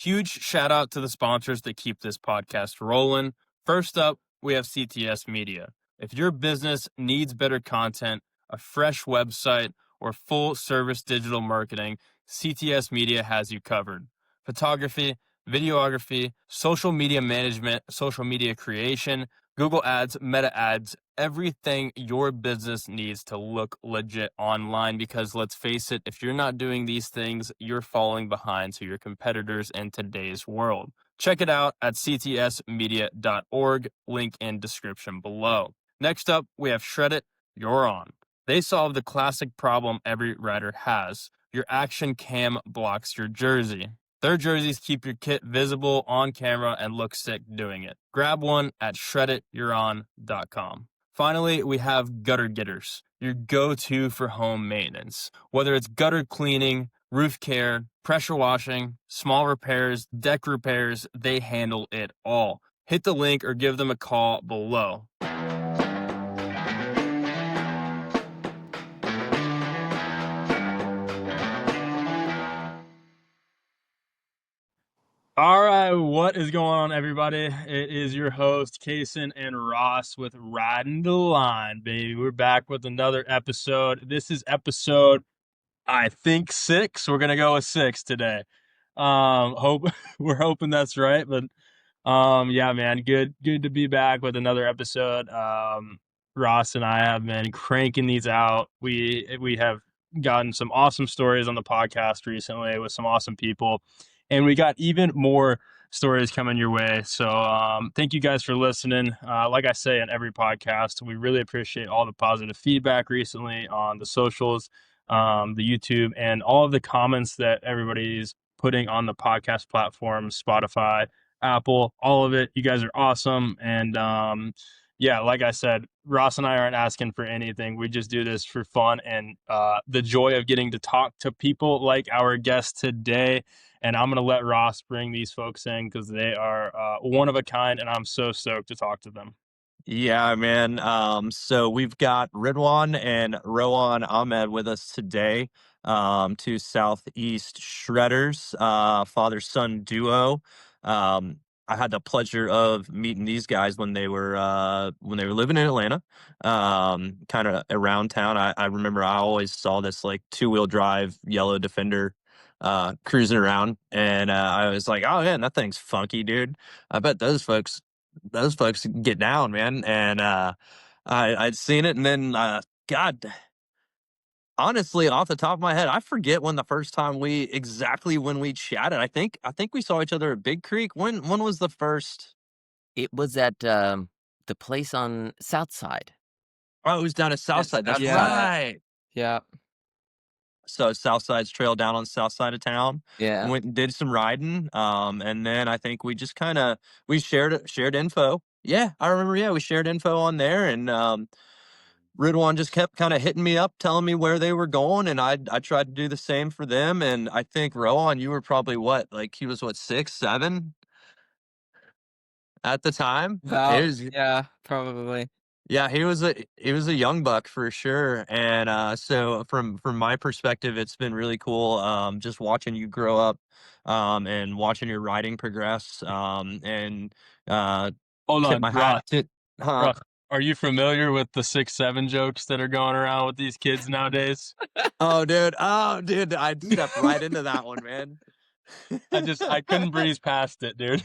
Huge shout out to the sponsors that keep this podcast rolling. First up, we have CTS Media. If your business needs better content, a fresh website, or full service digital marketing, CTS Media has you covered. Photography, videography, social media management, social media creation, Google Ads, Meta Ads, everything your business needs to look legit online, because let's face it, if you're not doing these things, you're falling behind to your competitors in today's world. Check it out at ctsmedia.org, link in description below. Next up, we have Shred It, You're On. They solve the classic problem every rider has. Your action cam blocks your jersey. Their jerseys keep your kit visible on camera and look sick doing it. Grab one at shreddityouron.com. Finally, we have Gutter Getters, your go-to for home maintenance. Whether it's gutter cleaning, roof care, pressure washing, small repairs, deck repairs, they handle it all. Hit the link or give them a call below. All right, what is going on, everybody? It is your host, Cason and Ross with Ridin The Line, baby. We're back with another episode. This is episode, I think, 6. We're gonna go with 6 today. We're hoping that's right, but yeah, man, good to be back with another episode. Ross and I have been cranking these out. We have gotten some awesome stories on the podcast recently with some awesome people, and we got even more stories coming your way. So thank you guys for listening. Like I say in every podcast, we really appreciate all the positive feedback recently on the socials, the YouTube, and all of the comments that everybody's putting on the podcast platforms, Spotify, Apple, all of it. You guys are awesome. And yeah, like I said, Ross and I aren't asking for anything. We just do this for fun and the joy of getting to talk to people like our guest today. And I'm going to let Ross bring these folks in because they are one of a kind, and I'm so stoked to talk to them. Yeah, man. So we've got Ridwan and Rowan Ahmed with us today. Two Southeast shredders, father-son duo. I had the pleasure of meeting these guys when they were living in Atlanta, kind of around town. I remember I always saw this like two-wheel drive yellow Defender cruising around, and I was like, oh man, that thing's funky, dude. I bet those folks get down, man. And I'd seen it, and then God, honestly, off the top of my head, I forget when the first time when we chatted. I think we saw each other at Big Creek. When was the first? It was at, the place on South Side. Oh, it was down at Southside. That's right. Yeah. So Southside's trail down on the south side of town. Yeah. Went and did some riding. And then I think we just we shared info. Yeah, I remember. Yeah, we shared info on there, and Ridwan just kept kind of hitting me up, telling me where they were going, and I tried to do the same for them. And I think Rowan, you were probably he was 6, 7 at the time. Yeah, probably. Yeah, he was a young buck for sure. And so from my perspective, it's been really cool just watching you grow up and watching your riding progress. And Hold tip on, my Ross. hat to Ross, are you familiar with the 6-7 jokes that are going around with these kids nowadays? Oh dude, I stepped right into that one, man. I couldn't breeze past it, dude.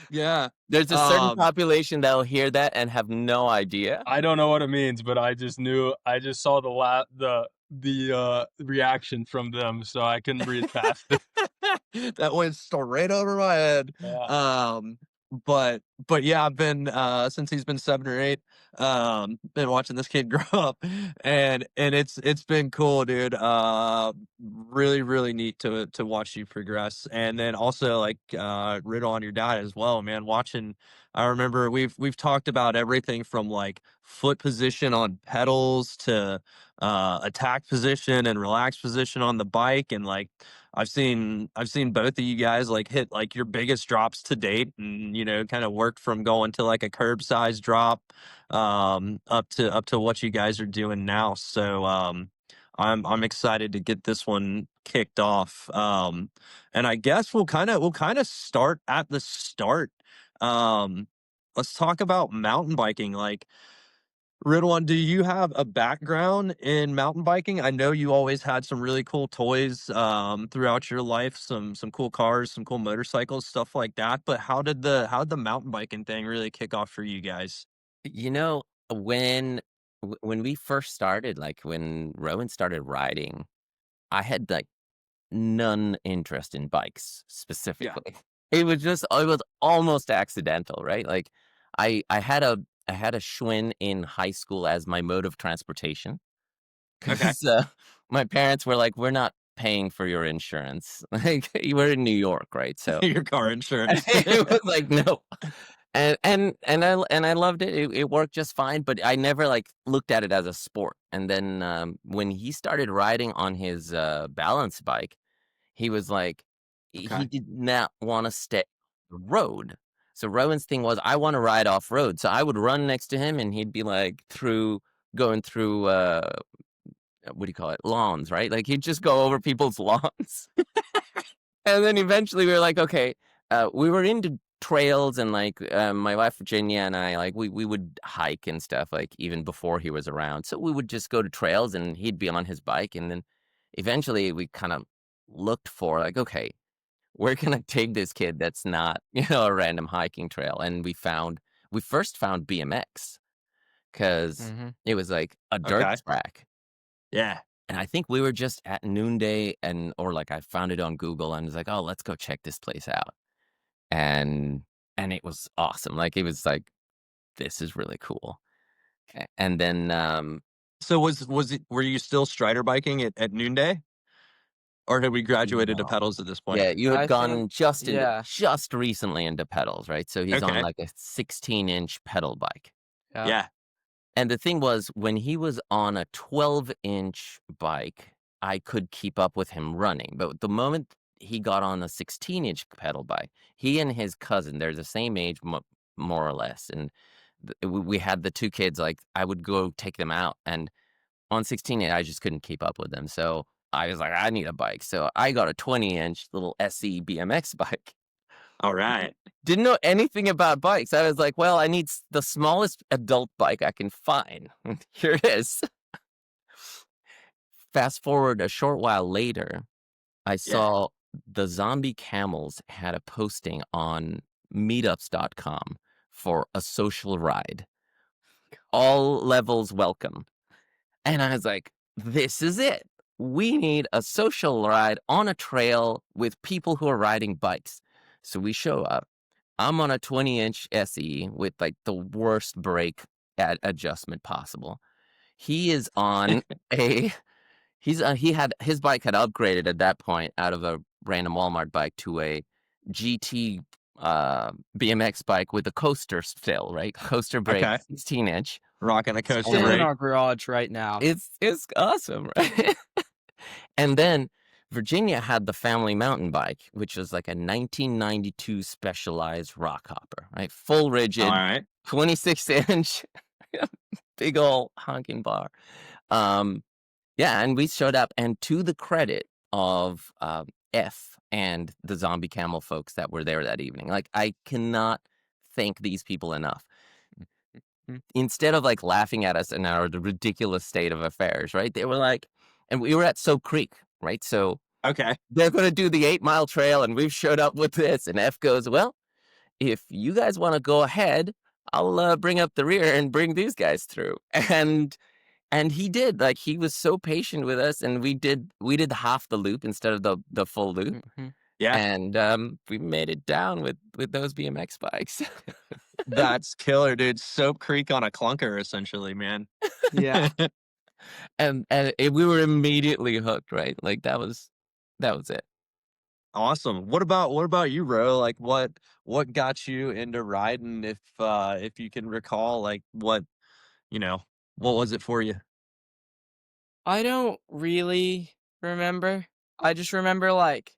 Yeah. There's a certain population that'll hear that and have no idea. I don't know what it means, but I just saw the reaction from them, so I couldn't breathe past it. That went straight over my head. Yeah. But yeah, I've been since he's been 7 or 8, been watching this kid grow up, and it's been cool, dude. Really, really neat to watch you progress. And then also like rid on your dad as well, man. I remember we've talked about everything from like foot position on pedals to attack position and relax position on the bike. And like I've seen both of you guys like hit like your biggest drops to date, and kind of worked from going to like a curb size drop up to what you guys are doing now. So I'm excited to get this one kicked off. And I guess we'll kind of start at the start. Um, let's talk about mountain biking. Like, Ridwan, do you have a background in mountain biking? I know you always had some really cool toys throughout your life, some cool cars, some cool motorcycles, stuff like that. But how did the mountain biking thing really kick off for you guys? You know, when we first started, like when Rowan started riding, I had like none interest in bikes Yeah. specifically. It was almost accidental, right? Like I had a Schwinn in high school as my mode of transportation Okay. because my parents were like, "We're not paying for your insurance." Like you were in New York, right? So Your car insurance. it was like, no. And I loved it. It worked just fine, but I never like looked at it as a sport. And then when he started riding on his balance bike, he was like, he Okay. did not want to stay on the road. So Rowan's thing was, I want to ride off road. So I would run next to him, and he'd be like going through what do you call it, lawns, right? Like he'd just go over people's lawns. And then eventually we were like, okay, we were into trails, and like my wife Virginia and I, like we would hike and stuff, like even before he was around. So we would just go to trails, and he'd be on his bike. And then eventually we kind of looked for like, okay, where can I take this kid that's not, a random hiking trail? And we first found BMX because Mhm. it was like a dirt Okay. track. Yeah. And I think we were just at noonday, or like I found it on Google and was like, oh, let's go check this place out. And it was awesome. Like it was like, this is really cool. And then So was it were you still strider biking at noonday? Or had we graduated to no. pedals at this point? Yeah, you had I think gone yeah, just recently into pedals, right? So he's on Okay. like a 16-inch pedal bike. yeah. Yeah. And the thing was, when he was on a 12-inch bike, I could keep up with him running. But the moment he got on a 16-inch pedal bike, he and his cousin, they're the same age, more or less. And we had the two kids, like, I would go take them out. And on 16, I just couldn't keep up with them. So I was like, I need a bike. So I got a 20-inch little SE BMX bike. All right. Didn't know anything about bikes. I was like, well, I need the smallest adult bike I can find. Here it is. Fast forward a short while later, I Yeah. saw the Zombie Camels had a posting on meetups.com for a social ride. All levels welcome. And I was like, this is it. We need a social ride on a trail with people who are riding bikes. So we show up. I'm on a 20-inch SE with like the worst brake adjustment possible. He is on a he had his bike had upgraded at that point out of a random Walmart bike to a GT BMX bike with a coaster still, right? Coaster brake, Okay. 16-inch. Rocking a coaster Still in brake. our garage right now. It's awesome, right? And then Virginia had the family mountain bike, which was like a 1992 Specialized rock hopper, right? Full All rigid, right. 26-inch, big old honking bar. Yeah, and we showed up, and to the credit of F and the Zombie Camel folks that were there that evening, like I cannot thank these people enough. Instead of like laughing at us in the ridiculous state of affairs, right? They were like, and we were at Soap Creek, right? So Okay. they're going to do the 8 Mile Trail, and we've showed up with this. And F goes, well, if you guys want to go ahead, I'll bring up the rear and bring these guys through. And he did. Like he was so patient with us, and we did half the loop instead of the full loop. Mhm. Yeah. And we made it down with those BMX bikes. That's killer, dude. Soap Creek on a clunker, essentially, man. Yeah. And we were immediately hooked, right? Like that was it. Awesome. What about you, Ro? Like what got you into riding if you can recall like you know, what was it for you? I don't really remember. I just remember like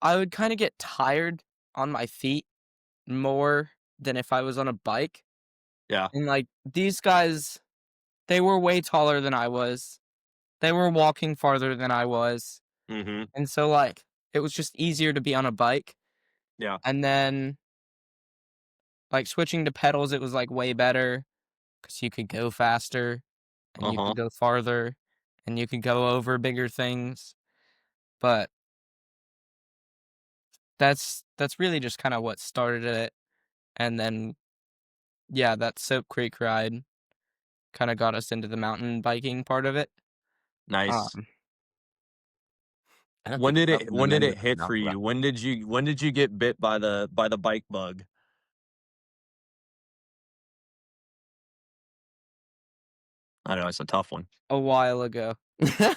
I would kind of get tired on my feet more than if I was on a bike. Yeah. And like these guys, they were way taller than I was. they were walking farther than I was. Mm-hmm. And so, like, it was just easier to be on a bike. Yeah. And then, like, switching to pedals, it was, like, way better because you could go faster and you Uh-huh. could go farther and you could go over bigger things. But that's really just kind of what started it. And then, yeah, that Soap Creek ride kind of got us into the mountain biking part of it. Nice. Um, I don't When think did I it would when did remember it the hit for mountain you? route. When did you get bit by the bike bug? I know it's a tough one. a while ago.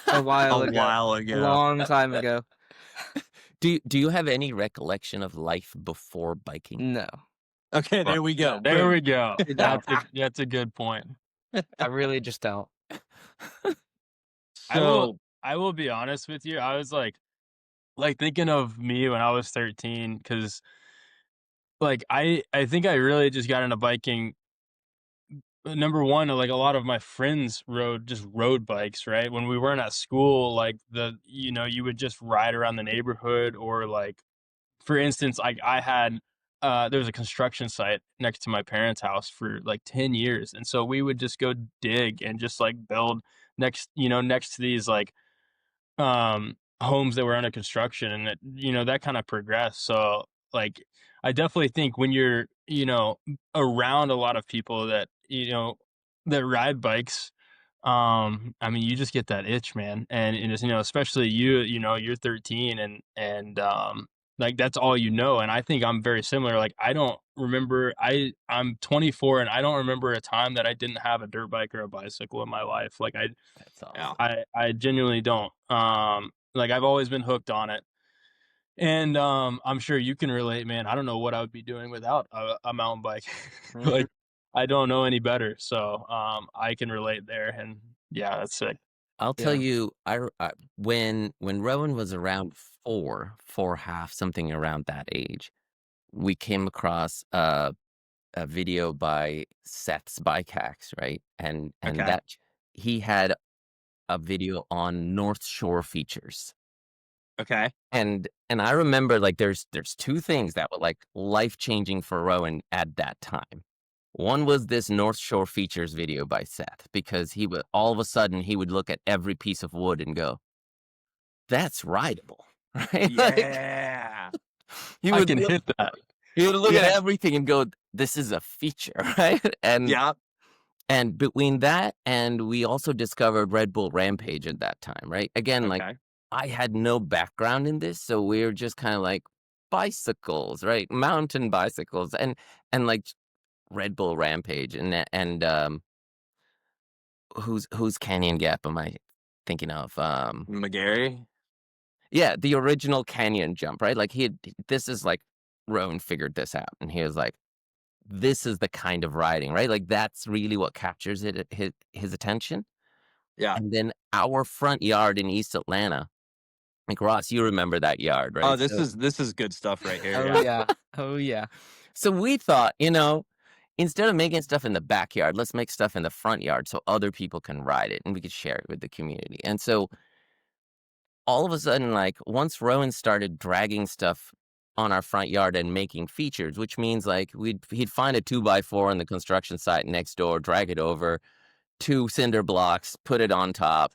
A while A ago. while A ago. long time ago. Do you have any recollection of life before biking? No. Okay, there we go. There Boom. we go. You don't. That's a good point. I really just don't. So I will be honest with you. I was like thinking of me when I was 13 because like I think I really just got into biking. Number one, like a lot of my friends rode just road bikes, right? When we weren't at school, like you would just ride around the neighborhood or like for instance, like I had there was a construction site next to my parents' house for like 10 years. And so we would just go dig and just like build next to these like homes that were under construction and that kind of progressed. So like I definitely think when you're around a lot of people that that ride bikes, I mean you just get that itch, man. And it's especially you're 13 and like that's all and I think I'm very similar. Like I don't remember I'm 24 and I don't remember a time that I didn't have a dirt bike or a bicycle in my life. Like That's awesome. I genuinely don't. Like I've always been hooked on it. And I'm sure you can relate, man. I don't know what I would be doing without a mountain bike. Like I don't know any better. So I can relate there and yeah, that's sick. I'll tell Yeah. you, when Rowan was around four half, something around that age, we came across a video by Seth's Bike Hacks, right? And Okay. that he had a video on North Shore features. Okay. And I remember like there's two things that were like life-changing for Rowan at that time. One was this North Shore features video by Seth because he would all of a sudden he would look at every piece of wood and go, "That's rideable." Right? Like Yeah. he I would can look, hit that. he would look at Yeah. everything and go, "This is a feature," right? Yeah. And between that and we also discovered Red Bull Rampage at that time, right? Again, like Okay. I had no background in this, so we were just kind of like bicycles, right? Mountain bicycles and like Red Bull Rampage and whose Canyon Gap am I thinking of? McGarry. Yeah, the original Canyon Jump, right? Like this is like Rowan figured this out, and he was like, "This is the kind of riding, right? Like that's really what captures his attention." Yeah. And then our front yard in East Atlanta, like Ross, you remember that yard, Oh, right? this is good stuff right here. Oh Yeah. yeah. Oh yeah. So we thought, instead of making stuff in the backyard, let's make stuff in the front yard so other people can ride it and we could share it with the community. And so all of a sudden, like once Rowan started dragging stuff on our front yard and making features, which means like he'd find a 2x4 on the construction site next door, drag it over, 2 cinder blocks, put it on top,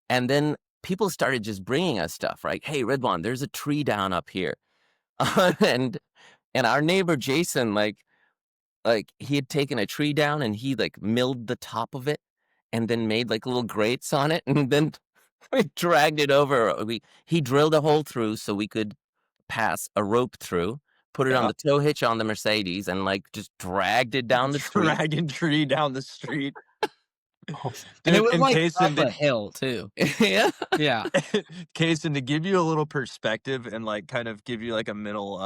and then people started just bringing us stuff, right? Hey, Ridwan, there's a tree down up here, and our neighbor Jason, like he had taken a tree down and he like milled the top of it and then made like little grates on it and then we dragged it over. He drilled a hole through so we could pass a rope through, put it on Yeah. the tow hitch on the Mercedes and like just dragged it down the street. Dragging tree down the street. And it Dude, was in like Cason, up a hill too. Yeah. Yeah. Cason, to give you a little perspective and like kind of give you like a mental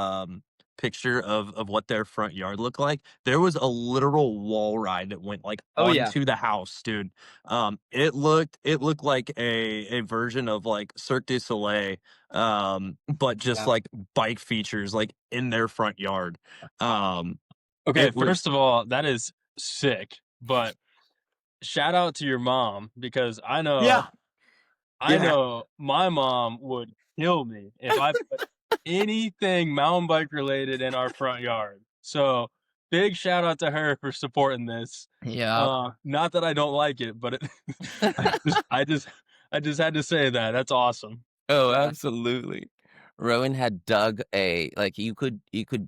picture of what their front yard looked like, there was a literal wall ride that went like Oh yeah. onto the house, dude. It looked like a version of like Cirque du Soleil, but just Yeah. like bike features like in their front yard. Okay, It was first of all, that is sick. But shout out to your mom because I know yeah. I Yeah. know my mom would kill me if I put anything mountain bike related in our front yard. So big shout out to her for supporting this. Yeah. Not that I don't like it, but I just, I just, I just had to say that. That's awesome. Oh, absolutely. Rowan had dug you could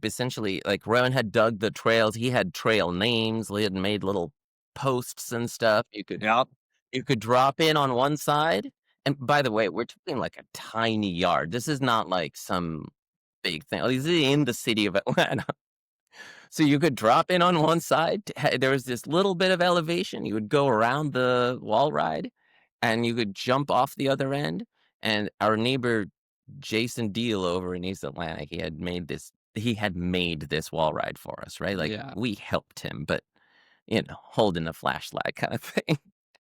essentially, like, Rowan had dug the trails. He had trail names. He had made little posts and stuff. Yep. You could drop in on one side. And by the way, we're talking like a tiny yard. This is not like some big thing. This is in the city of Atlanta. So you could drop in on one side. There was this little bit of elevation. You would go around the wall ride and you could jump off the other end. And our neighbor, Jason Deal over in East Atlanta, he had made this wall ride for us, right? Like, Yeah. we helped him, but, holding a flashlight kind of thing.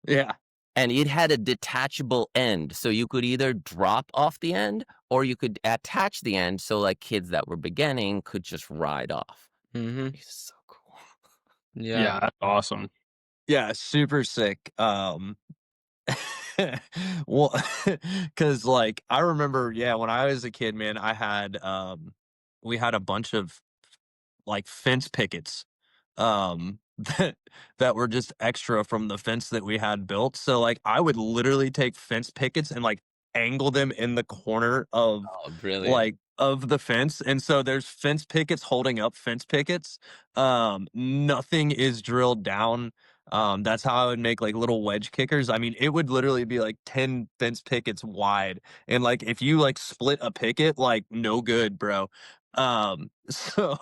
Yeah. And it had a detachable end. So you could either drop off the end or you could attach the end. So, like, kids that were beginning could just ride off. Mm-hmm. It's so cool. Yeah. That's awesome. Yeah, super sick. Well, because like I remember, yeah, when I was a kid, man, we had a bunch of like fence pickets, that were just extra from the fence that we had built. So like I would literally take fence pickets and like angle them in the corner of Oh, brilliant. like of the fence, and so there's fence pickets holding up fence pickets. Nothing is drilled down. That's how I would make like little wedge kickers. I mean, it would literally be like 10 fence pickets wide, and like if you like split a picket, like no good, bro. So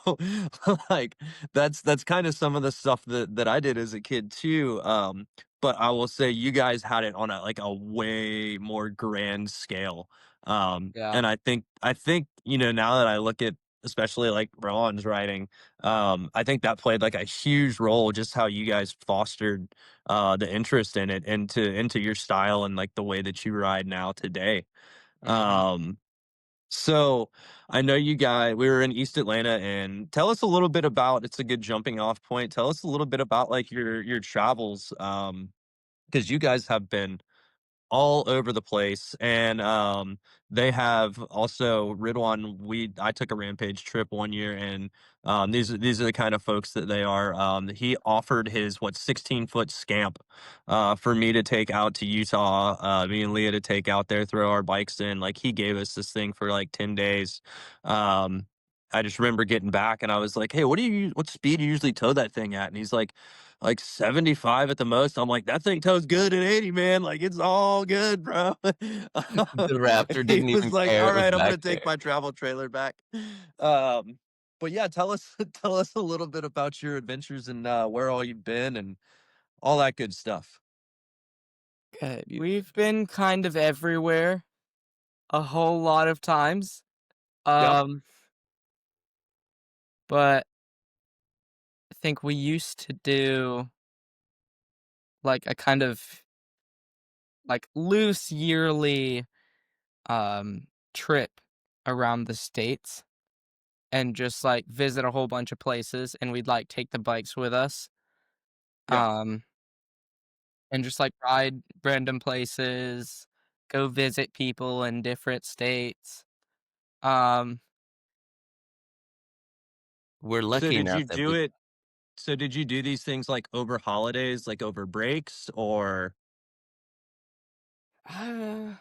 like that's kind of some of the stuff that I did as a kid too. But I will say you guys had it on a way more grand scale. Yeah. And I think, now that I look at especially like Rowan's writing, I think that played like a huge role, just how you guys fostered the interest in it into your style and like the way that you ride now today. Mm-hmm. So I know we were in East Atlanta, and tell us a little bit about, it's a good jumping off point. Tell us a little bit about like your travels. Because you guys have been all over the place, and they have also Ridwan. I took a Rampage trip one year, and these are the kind of folks that they are. He offered his 16-foot Scamp for me to take out to Utah, me and Leah to take out there, throw our bikes in. Like, he gave us this thing for like 10 days. I just remember getting back and I was like, "Hey, what speed do you usually tow that thing at?" And he's like 75 at the most. I'm like, "That thing tows good at 80, man. Like, it's all good, bro." The Raptor He didn't was even like, care. "All It was right, I'm back gonna take there. my travel trailer back." Um, but yeah, tell us tell us a little bit about your adventures and where all you've been and all that good stuff. Good. We've been kind of everywhere a whole lot of times. Yep. But I think we used to do like a kind of like loose yearly trip around the states and just like visit a whole bunch of places, and we'd like take the bikes with us. Yeah. Um and just like ride random places, go visit people in different states. Um We're So lucky did enough you that do it? So did you do these things like over holidays, like over breaks, or uh,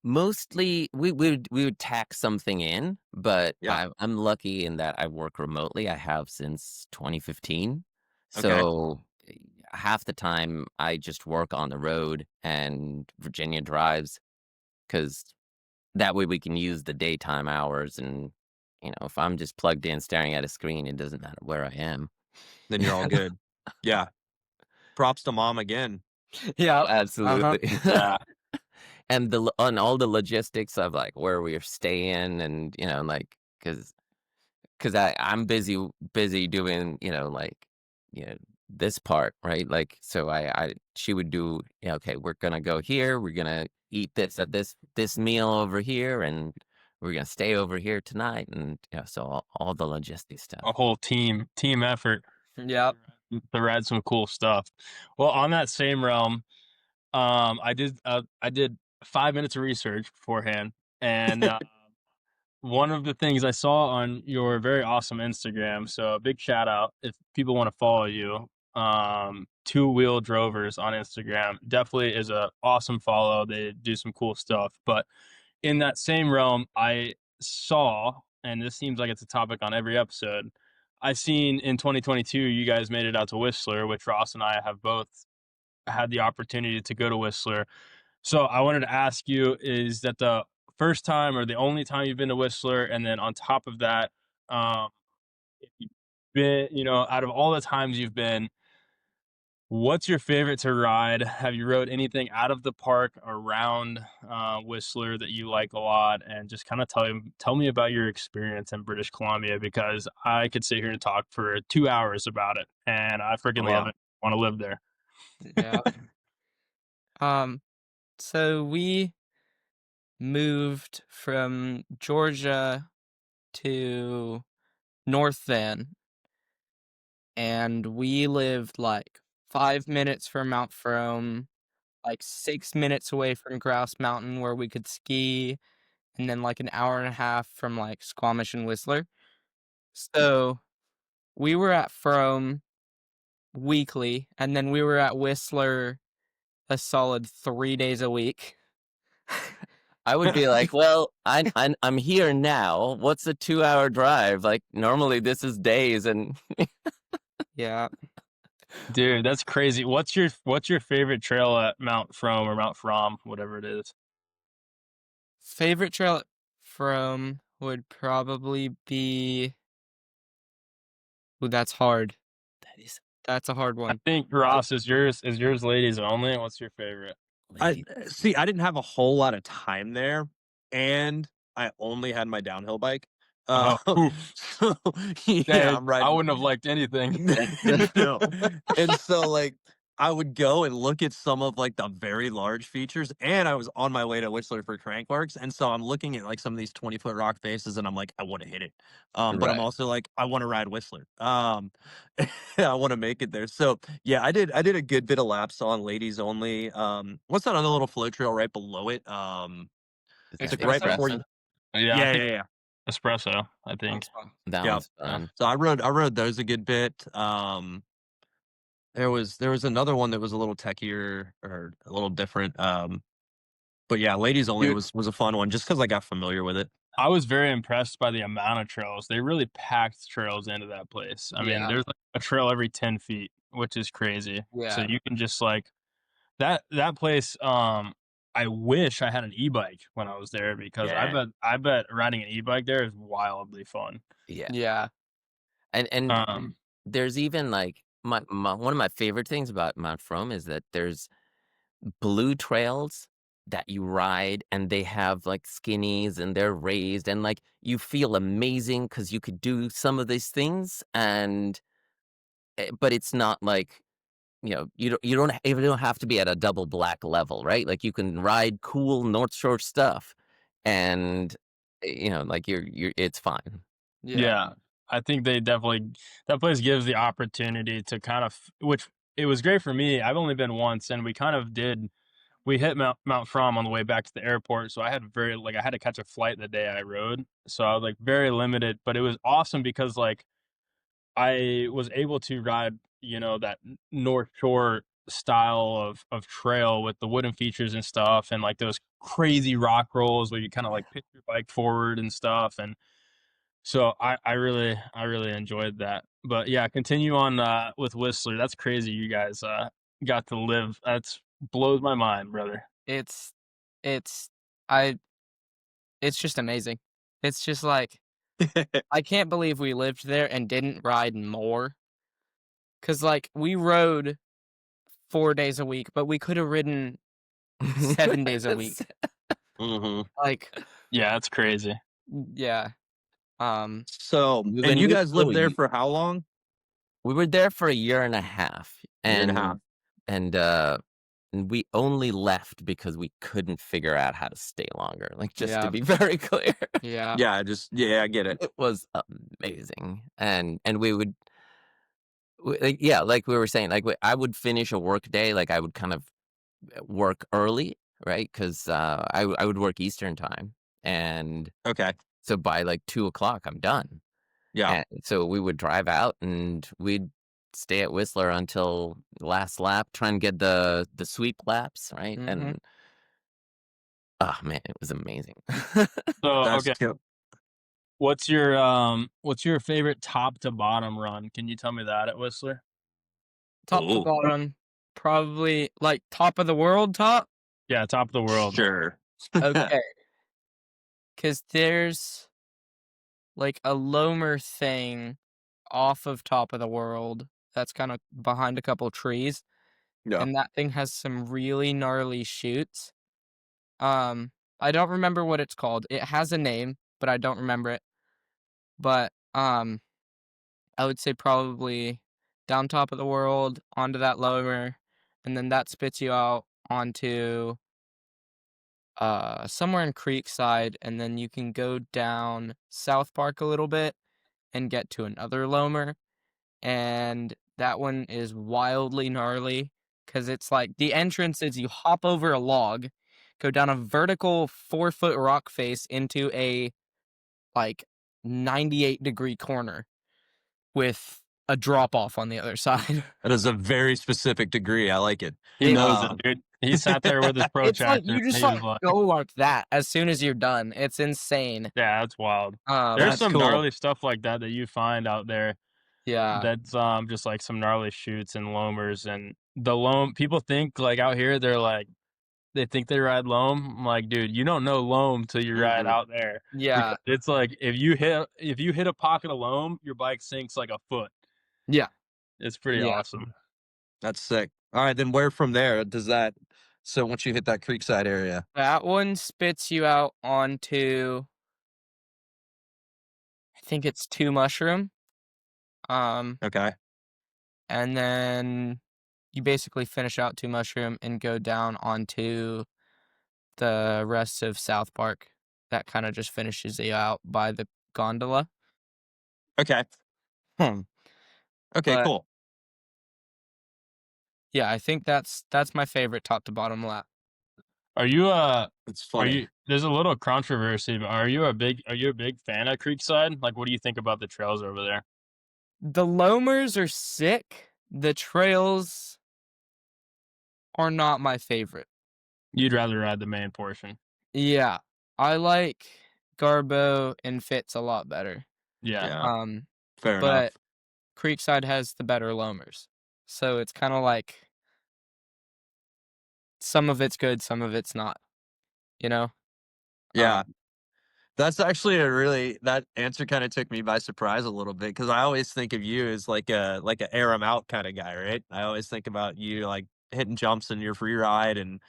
mostly we would tack something in, but yeah? I'm lucky in that I work remotely. I have since 2015. Okay. So half the time I just work on the road and Virginia drives, because that way we can use the daytime hours. And if I'm just plugged in staring at a screen, it doesn't matter where I am. Then you're all good. Yeah. Props to mom again. yeah. Oh, absolutely. Yeah. And on all the logistics of like where we're staying, and like, because I'm busy doing, like, you know this part, right? Like, so I she would do, okay, we're gonna go here, we're gonna eat this at this meal over here, and we're gonna stay over here tonight, and so all the logistic A stuff. whole team effort Yep. to ride some cool stuff. Well, on that same realm, I did a 5 minutes of research beforehand, and one of the things I saw on your very awesome Instagram, so a big shout out if people want to follow you. Two-wheeled Rovers on Instagram definitely is a awesome follow. They do some cool stuff. But in that same realm, I saw, and this seems like it's a topic on every episode, I seen in 2022 you guys made it out to Whistler, which Ross and I have both had the opportunity to go to Whistler. So I wanted to ask you, is that the first time or the only time you've been to Whistler? And then on top of that, if you've been, out of all the times you've been, what's your favorite to ride? Have you rode anything out of the park around Whistler that you like a lot? And just kind of tell me about your experience in British Columbia, because I could sit here and talk for 2 hours about it, and I freaking love it. Want to live there. Yeah. So we moved from Georgia to North Van, and we lived like 5 minutes from Mount Frome, like 6 minutes away from Grouse Mountain where we could ski, and then like an hour and a half from like Squamish and Whistler. So we were at Frome weekly, and then we were at Whistler a solid 3 days a week. I would be like, well, I'm here now. What's a 2-hour drive? Like normally this is days, and Yeah. Dude, that's crazy. What's your favorite trail at Mount Frome or Mount From, whatever it is? Favorite trail from would probably be. Ooh, that's hard. That's a hard I one. think Ross is yours ladies only. What's your favorite? I didn't have a whole lot of time there, and I only had my downhill bike. Oh, So yeah, I'm I riding. wouldn't have liked anything. No. And so like I would go and look at some of like the very large features, and I was on my way to Whistler for Crankworks, and so I'm looking at like some of these 20-foot rock faces, and I'm like, I want to hit it, but I'm Right. also like, I want to ride Whistler, I want to make it there. So yeah, I did a good bit of laps on ladies only. What's that other little flow trail right below it? It's like right before you. Yeah, I think Yeah. espresso, I think. That Yeah. one's fun. So I rode those a good bit. There was another one that was a little techier or a little different. But yeah, ladies only Dude. was a fun one just because I got familiar with it. I was very impressed by the amount of trails. They really packed trails into that place. I mean, Yeah. there's like a trail every 10 feet, which is crazy. So Yeah. you can just like that place. I wish I had an e-bike when I was there, because Yeah. I bet riding an e-bike there is wildly fun. Yeah. Yeah. And there's even like my one of my favorite things about Mount Frome is that there's blue trails that you ride, and they have like skinnies, and they're raised, and like you feel amazing because you could do some of these things, and but it's not like, you don't have to be at a double black level, right? Like you can ride cool North Shore stuff, and like you're it's fine. Yeah, I think they definitely, that place gives the opportunity to kind of, which it was great for me. I've only been once, and we hit Mount From on the way back to the airport, so I had I had to catch a flight the day I rode, so I was like very limited. But it was awesome because like I was able to ride, that North Shore style of trail with the wooden features and stuff, and like those crazy rock rolls where you kind of like pitch your bike forward and stuff. And so I really enjoyed that. But yeah, continue on with Whistler. That's crazy. You guys got to live. That's blows my mind, brother. It's it's just amazing. It's just like I can't believe we lived there and didn't ride more. 'Cause like we rode 4 days a week, but we could have ridden 7 days a week. Mm-hmm. Like, Yeah, that's crazy. yeah. So, Well, and then you we guys still lived there u- for how long? We were there for a year and a half, Year and a and half. and we only left because we couldn't figure out how to stay longer. Like, just Yeah. to be very clear, Yeah. Yeah, I get it. it was amazing, and we would, like we were saying, like I would finish a work day, like I would kind of work early, right? Because I would work Eastern time, and Okay. so by like 2 o'clock, I'm done. Yeah. And so we would drive out, and we'd stay at Whistler until the last lap, try and get the sweep laps, right? Mhm. And oh man, it was amazing. So That's okay, cool. what's your favorite top to bottom run? Can you tell me that at Whistler? Top to Oh, bottom, probably like top of the world top. Yeah, top of the world. sure. Okay, because there's like a loamer thing off of top of the world that's kind of behind a couple trees, Yeah. and that thing has some really gnarly shoots. I don't remember what it's called. It has a name, but I don't remember it. But I would say probably down top of the world onto that loamer, and then that spits you out onto somewhere in Creekside, and then you can go down South Park a little bit and get to another loamer, and that one is wildly gnarly because it's like the entrance is you hop over a log, go down a vertical 4-foot rock face into a like 98-degree corner with a drop off on the other side. That is a very specific degree. I like it. He It, knows it, dude. He sat there with his it's like protractor. you just He was like like, go like that as soon as you're done. It's insane. yeah, that's wild. There's Um, That's some cool. gnarly stuff like that that you find out there. yeah, That's just like some gnarly shoots and loamers, and the loam people think like out here they're like they think they ride loam. I'm like, dude, you don't know loam till you ride Mhm. out there. yeah, Because it's like if you hit a pocket of loam, your bike sinks like a foot. yeah, It's pretty yeah. awesome. That's sick. All right, then where from there does that? So once you hit that Creekside area, That one spits you out onto, I think it's Two Mushroom. okay, And then you basically finish out Two Mushroom and go down onto the rest of South Park. That kind of just finishes you out by the gondola. okay, Hmm. okay, But cool. yeah, I think that's my favorite top to bottom lap. Are you It's are funny. you there's a little controversy, but are you a big fan of Creekside? Like what do you think about the trails over there? The loamers are sick. The trails are not my favorite. You'd rather ride the main portion. Yeah, I like Garbo and Fitz a lot better. Yeah. Yeah, Um, fair enough. but Creekside has the better loamers. So it's kind of like some of it's good, some of it's not, you know? Yeah, Um, that's actually that answer kind of took me by surprise a little bit because I always think of you as like a air 'em out kind of guy, right? I always think about you like hitting jumps in your free ride and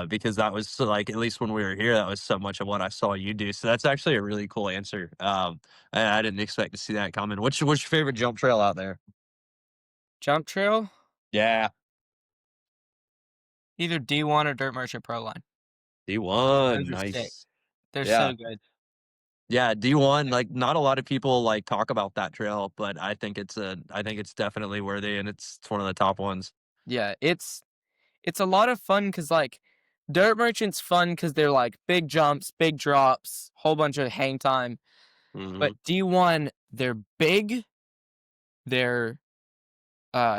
because that was so, like at least when we were here, that was so much of what I saw you do. So that's actually a really cool answer. I didn't expect to see that coming. What's your favorite jump trail out there? jump trail, Yeah, either D1 or Dirt Merchant Pro Line. D1, Those are sick. nice. They're Yeah. so good. Yeah, D1, like not a lot of people like talk about that trail, but I think it's definitely worthy and it's one of the top ones. Yeah, it's a lot of fun because like Dirt Merchant's fun because they're like big jumps, big drops, whole bunch of hang time. Hmm. But D1, they're big, they're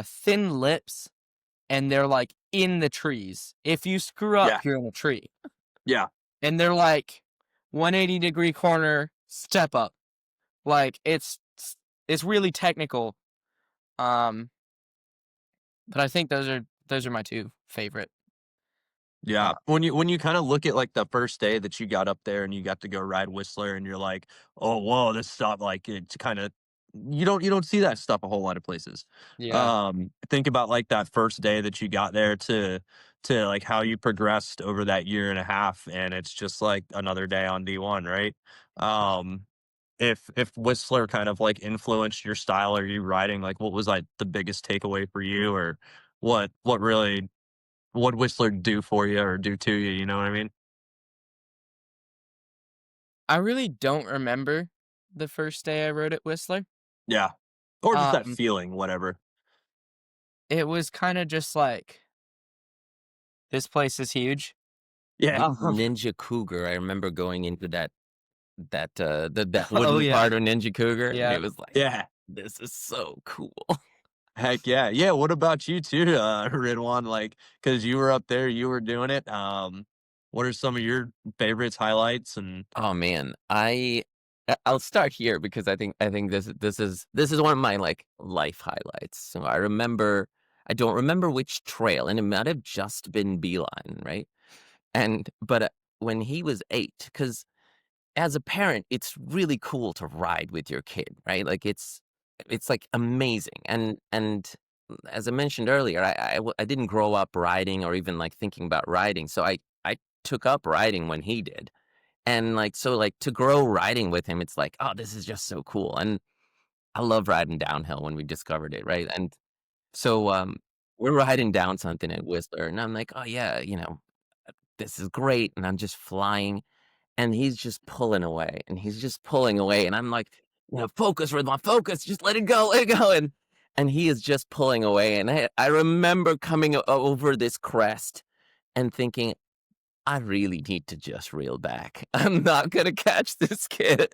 thin lips, and they're like in the trees. If you screw Yeah, up, you're in a tree. yeah, And they're like 180-degree corner, step up. Like it's really technical. Um, but I think those are my two favorite. yeah. Uh, When you kind of look at like the first day that you got up there and you got to go ride Whistler and you're like, oh whoa, this stuff like it's kind of you don't see that stuff a whole lot of places. yeah. Think about like that first day that you got there to like how you progressed over that year and a half, and it's just like another day on D1, right? Um, if Whistler kind of like influenced your style or you riding, like what was like the biggest takeaway for you, or what really what Whistler do for you or do to you? You know what I mean? I really don't remember the first day I rode at Whistler. Yeah, or just that Um, feeling, whatever. it was kind of just like this place is huge. Yeah. Ninja Cougar. I remember going into that Oh, wooden yeah. part of Ninja Cougar, and Yeah. it was like, Yeah. this is so cool. Heck yeah. Yeah. What about you too, Ridwan? Like, cause you were up there, you were doing it. What are some of your favorites, highlights, and Oh man, I'll start here because I think this is one of my like life highlights. So I don't remember which trail, and it might have just been Beeline, right? But when he was 8, because as a parent, it's really cool to ride with your kid, right? Like it's like amazing. And as I mentioned earlier, I didn't grow up riding or even like thinking about riding, so I took up riding when he did. And like so like to grow riding with him, it's like, oh, this is just so cool. And I love riding downhill when we discovered it, right? And so we're riding down something at Whistler, and I'm like, oh yeah, this is great. And I'm just flying, and he's just pulling away, and he's just pulling away, and I'm like, focus, Ridwan, focus, just let it go, and he is just pulling away, and I remember coming over this crest and thinking, I really need to just reel back. I'm not gonna catch this kid,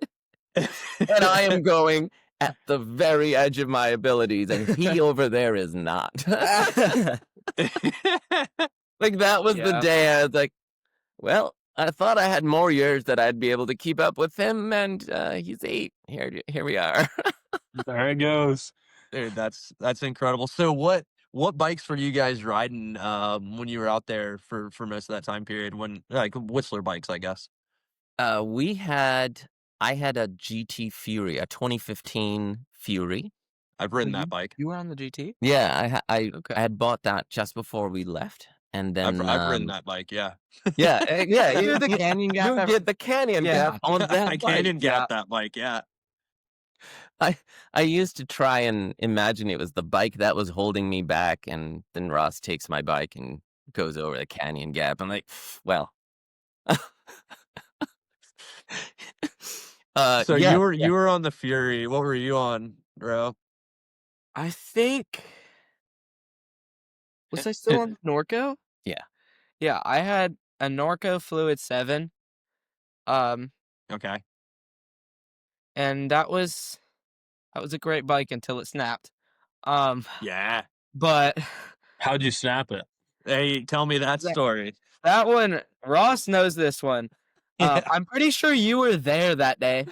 and I am going at the very edge of my abilities, and he over there is not. Like that was the Yeah. day I was like, well, I thought I had more years that I'd be able to keep up with him, and he's 8. Here we are. There it goes. dude, that's incredible. So what bikes were you guys riding when you were out there for most of that time period? When like Whistler bikes, I guess. I had a GT Fury, a 2015 Fury. I've ridden you, that bike. you were on the GT? Yeah, Okay. I had bought that just before we left, and then I've ridden that bike. Yeah. yeah, You did the canyon gap you ever? did the canyon Yeah. gap on that I bike. canyon yeah. gap that bike. Yeah. I used to try and imagine it was the bike that was holding me back, and then Ross takes my bike and goes over the canyon gap. I'm like, well, So yeah, you were on the Fury. What were you on, bro? I think. Was I still on Norco? yeah. Yeah, I had a Norco Fluid 7. Okay. And that was a great bike until it snapped. Yeah. But How'd you snap it? Hey, tell me that That- story. that one, Ross knows this one. Yeah. I'm pretty sure you were there that day.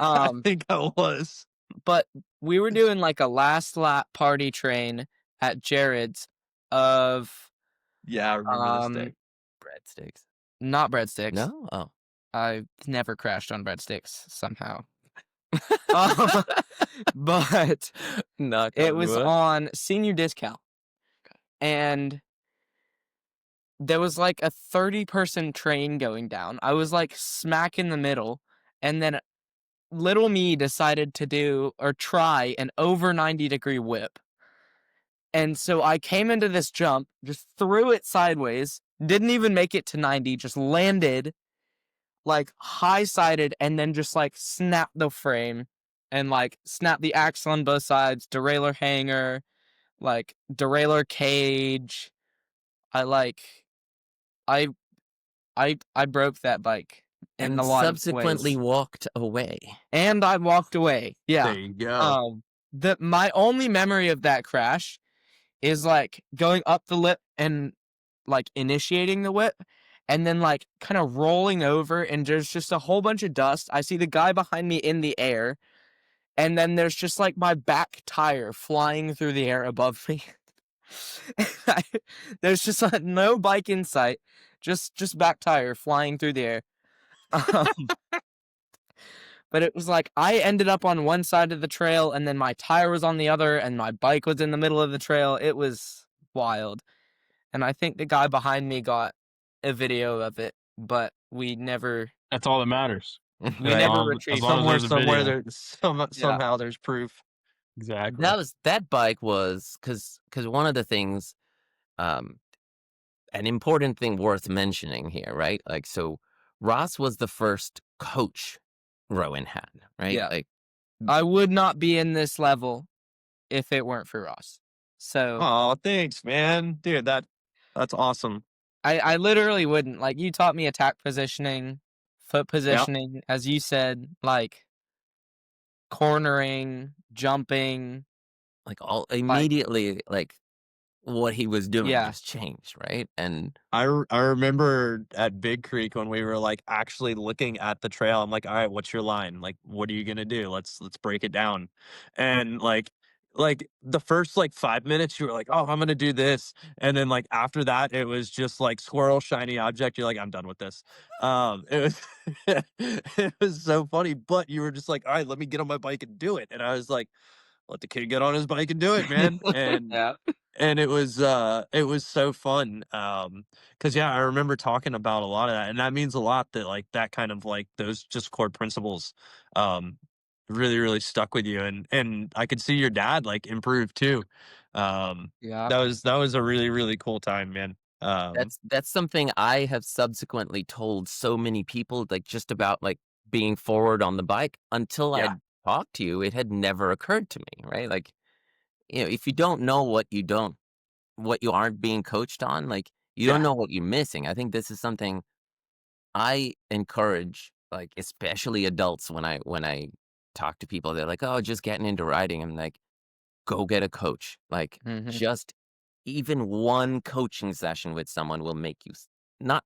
I think I was. But we were doing like a last lap party train at Jared's of Yeah, I remember this day. Breadsticks. not breadsticks. No? Oh. I've never crashed on breadsticks somehow. But Knock it on was wood. on senior discount. And there was like a 30-person train going down. I was like smack in the middle. And then little me decided to do or try an over 90-degree whip. And so I came into this jump, just threw it sideways, didn't even make it to 90, just landed like high-sided, and then just like snapped the frame and like snapped the axle on both sides, derailleur hanger, like derailleur cage. I broke that bike in And a lot of subsequently ways. walked away. And I walked away. Yeah. There you go. My only memory of that crash is like going up the lip and like initiating the whip, and then like kind of rolling over, and there's just a whole bunch of dust. I see the guy behind me in the air, and then there's just like my back tire flying through the air above me. There's just no bike in sight, just back tire flying through the air. But it was like I ended up on one side of the trail, and then my tire was on the other, and my bike was in the middle of the trail. It was wild. And I think the guy behind me got a video of it, but we never That's all that matters. never retrieved as long it. as there's a Somewhere video. there somehow there's proof. Exactly. That bike was because one of the things, an important thing worth mentioning here, right? Like, so Ross was the first coach Rowan had, right? Yeah. Like, I would not be in this level if it weren't for Ross. So Oh, thanks, man. Dude, that's awesome. I literally wouldn't. Like, you taught me attack positioning, foot positioning, as you said, like cornering, jumping. Like immediately, like what he was doing Yeah. just changed, right? And I remember at Big Creek when we were like actually looking at the trail. I'm like, all right, what's your line? Like, what are you gonna do? Let's break it down. And like the first like 5 minutes, you were like, oh, I'm gonna do this, and then like after that, it was just like squirrel, shiny object. You're like, I'm done with this. It was it was so funny, but you were just like, all right, let me get on my bike and do it. And I was like, let the kid get on his bike and do it, man. Yeah. And it was so fun. 'Cause yeah, I remember talking about a lot of that, and that means a lot that like that kind of like those just core principles um really, really stuck with you. And I could see your dad like improve too. Yeah. That was a really, really cool time, man. that's something I have subsequently told so many people, like just about like being forward on the bike. Until Yeah. I'd talked to you, it had never occurred to me, right? Like, if you don't know what you aren't being coached on, like you don't Yeah. know what you're missing. I think this is something I encourage, like especially adults when I talk to people. They're like, "Oh, just getting into riding." I'm like, "Go get a coach." Like, Mhm. just even one coaching session with someone will make you not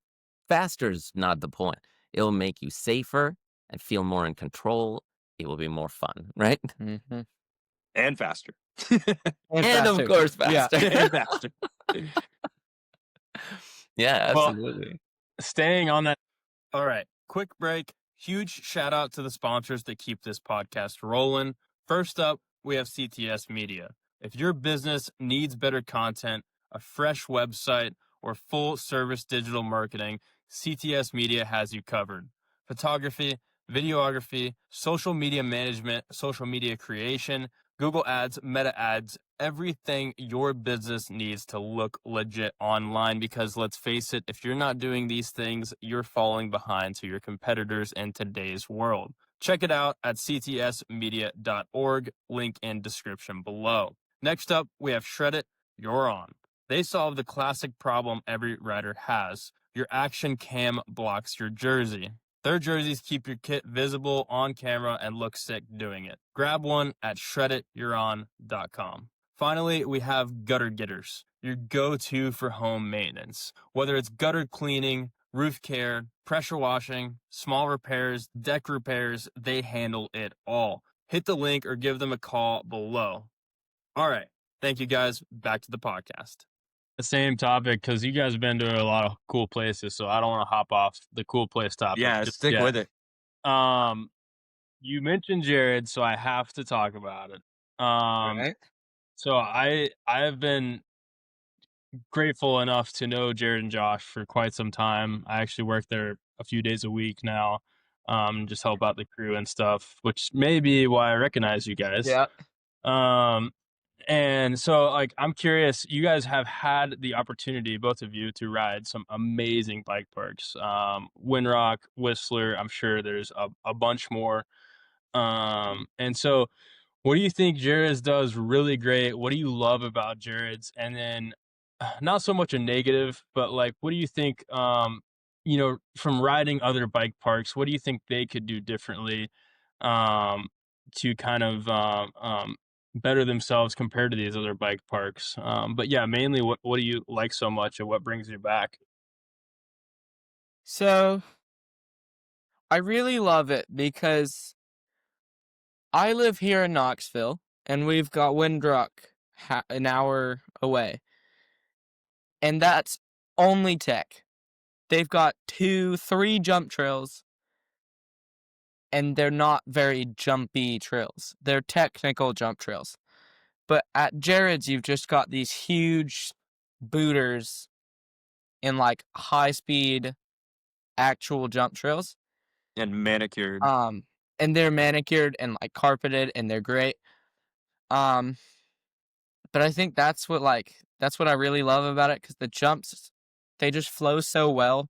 faster is not the point. It'll make you safer and feel more in control. It will be more fun, right? Mhm. And faster. And And of faster. course, Yeah. faster. And faster. Yeah, Well, absolutely. staying on that. All right, quick break. Huge shout out to the sponsors that keep this podcast rolling. First up, we have CTS Media. If your business needs better content, a fresh website, or full service digital marketing, CTS Media has you covered. Photography, videography, social media management, social media creation, Google Ads, Meta Ads, everything your business needs to look legit online, because let's face it, if you're not doing these things, you're falling behind to your competitors in today's world. Check it out at ctsmedia.org, link in description below. Next up, we have Shred It, You're On. They solve the classic problem every rider has. Your action cam blocks your jersey. Their jerseys keep your kit visible on camera and look sick doing it. Grab one at shreddityouron.com. Finally, we have Gutter Getters, your go-to for home maintenance. Whether it's gutter cleaning, roof care, pressure washing, small repairs, deck repairs, they handle it all. Hit the link or give them a call below. All right. Thank you guys. Back to the podcast. The same topic, because you guys have been to a lot of cool places, so I don't want to hop off the cool place topic. Yeah, just stick yet. with it. You mentioned Jared, so I have to talk about it. Right. So I have been grateful enough to know Jared and Josh for quite some time. I actually work there a few days a week now, just help out the crew and stuff, which may be why I recognize you guys. Yeah. And so, like, I'm curious, you guys have had the opportunity, both of you, to ride some amazing bike parks. Windrock, Whistler, I'm sure there's a bunch more. And so what do you think Jared's does really great? What do you love about Jared's? And then not so much a negative, but like, what do you think, from riding other bike parks, what do you think they could do differently, to kind of, better themselves compared to these other bike parks? But yeah, mainly what do you like so much and what brings you back? So I really love it because I live here in Knoxville and we've got Windrock an hour away. And that's only tech. They've got 2, 3 jump trails, and they're not very jumpy trails. They're technical jump trails. But at Jared's, you've just got these huge booters in like high speed actual jump trails. And manicured. And they're manicured and like carpeted and they're great. But I think that's what I really love about it, because the jumps, they just flow so well.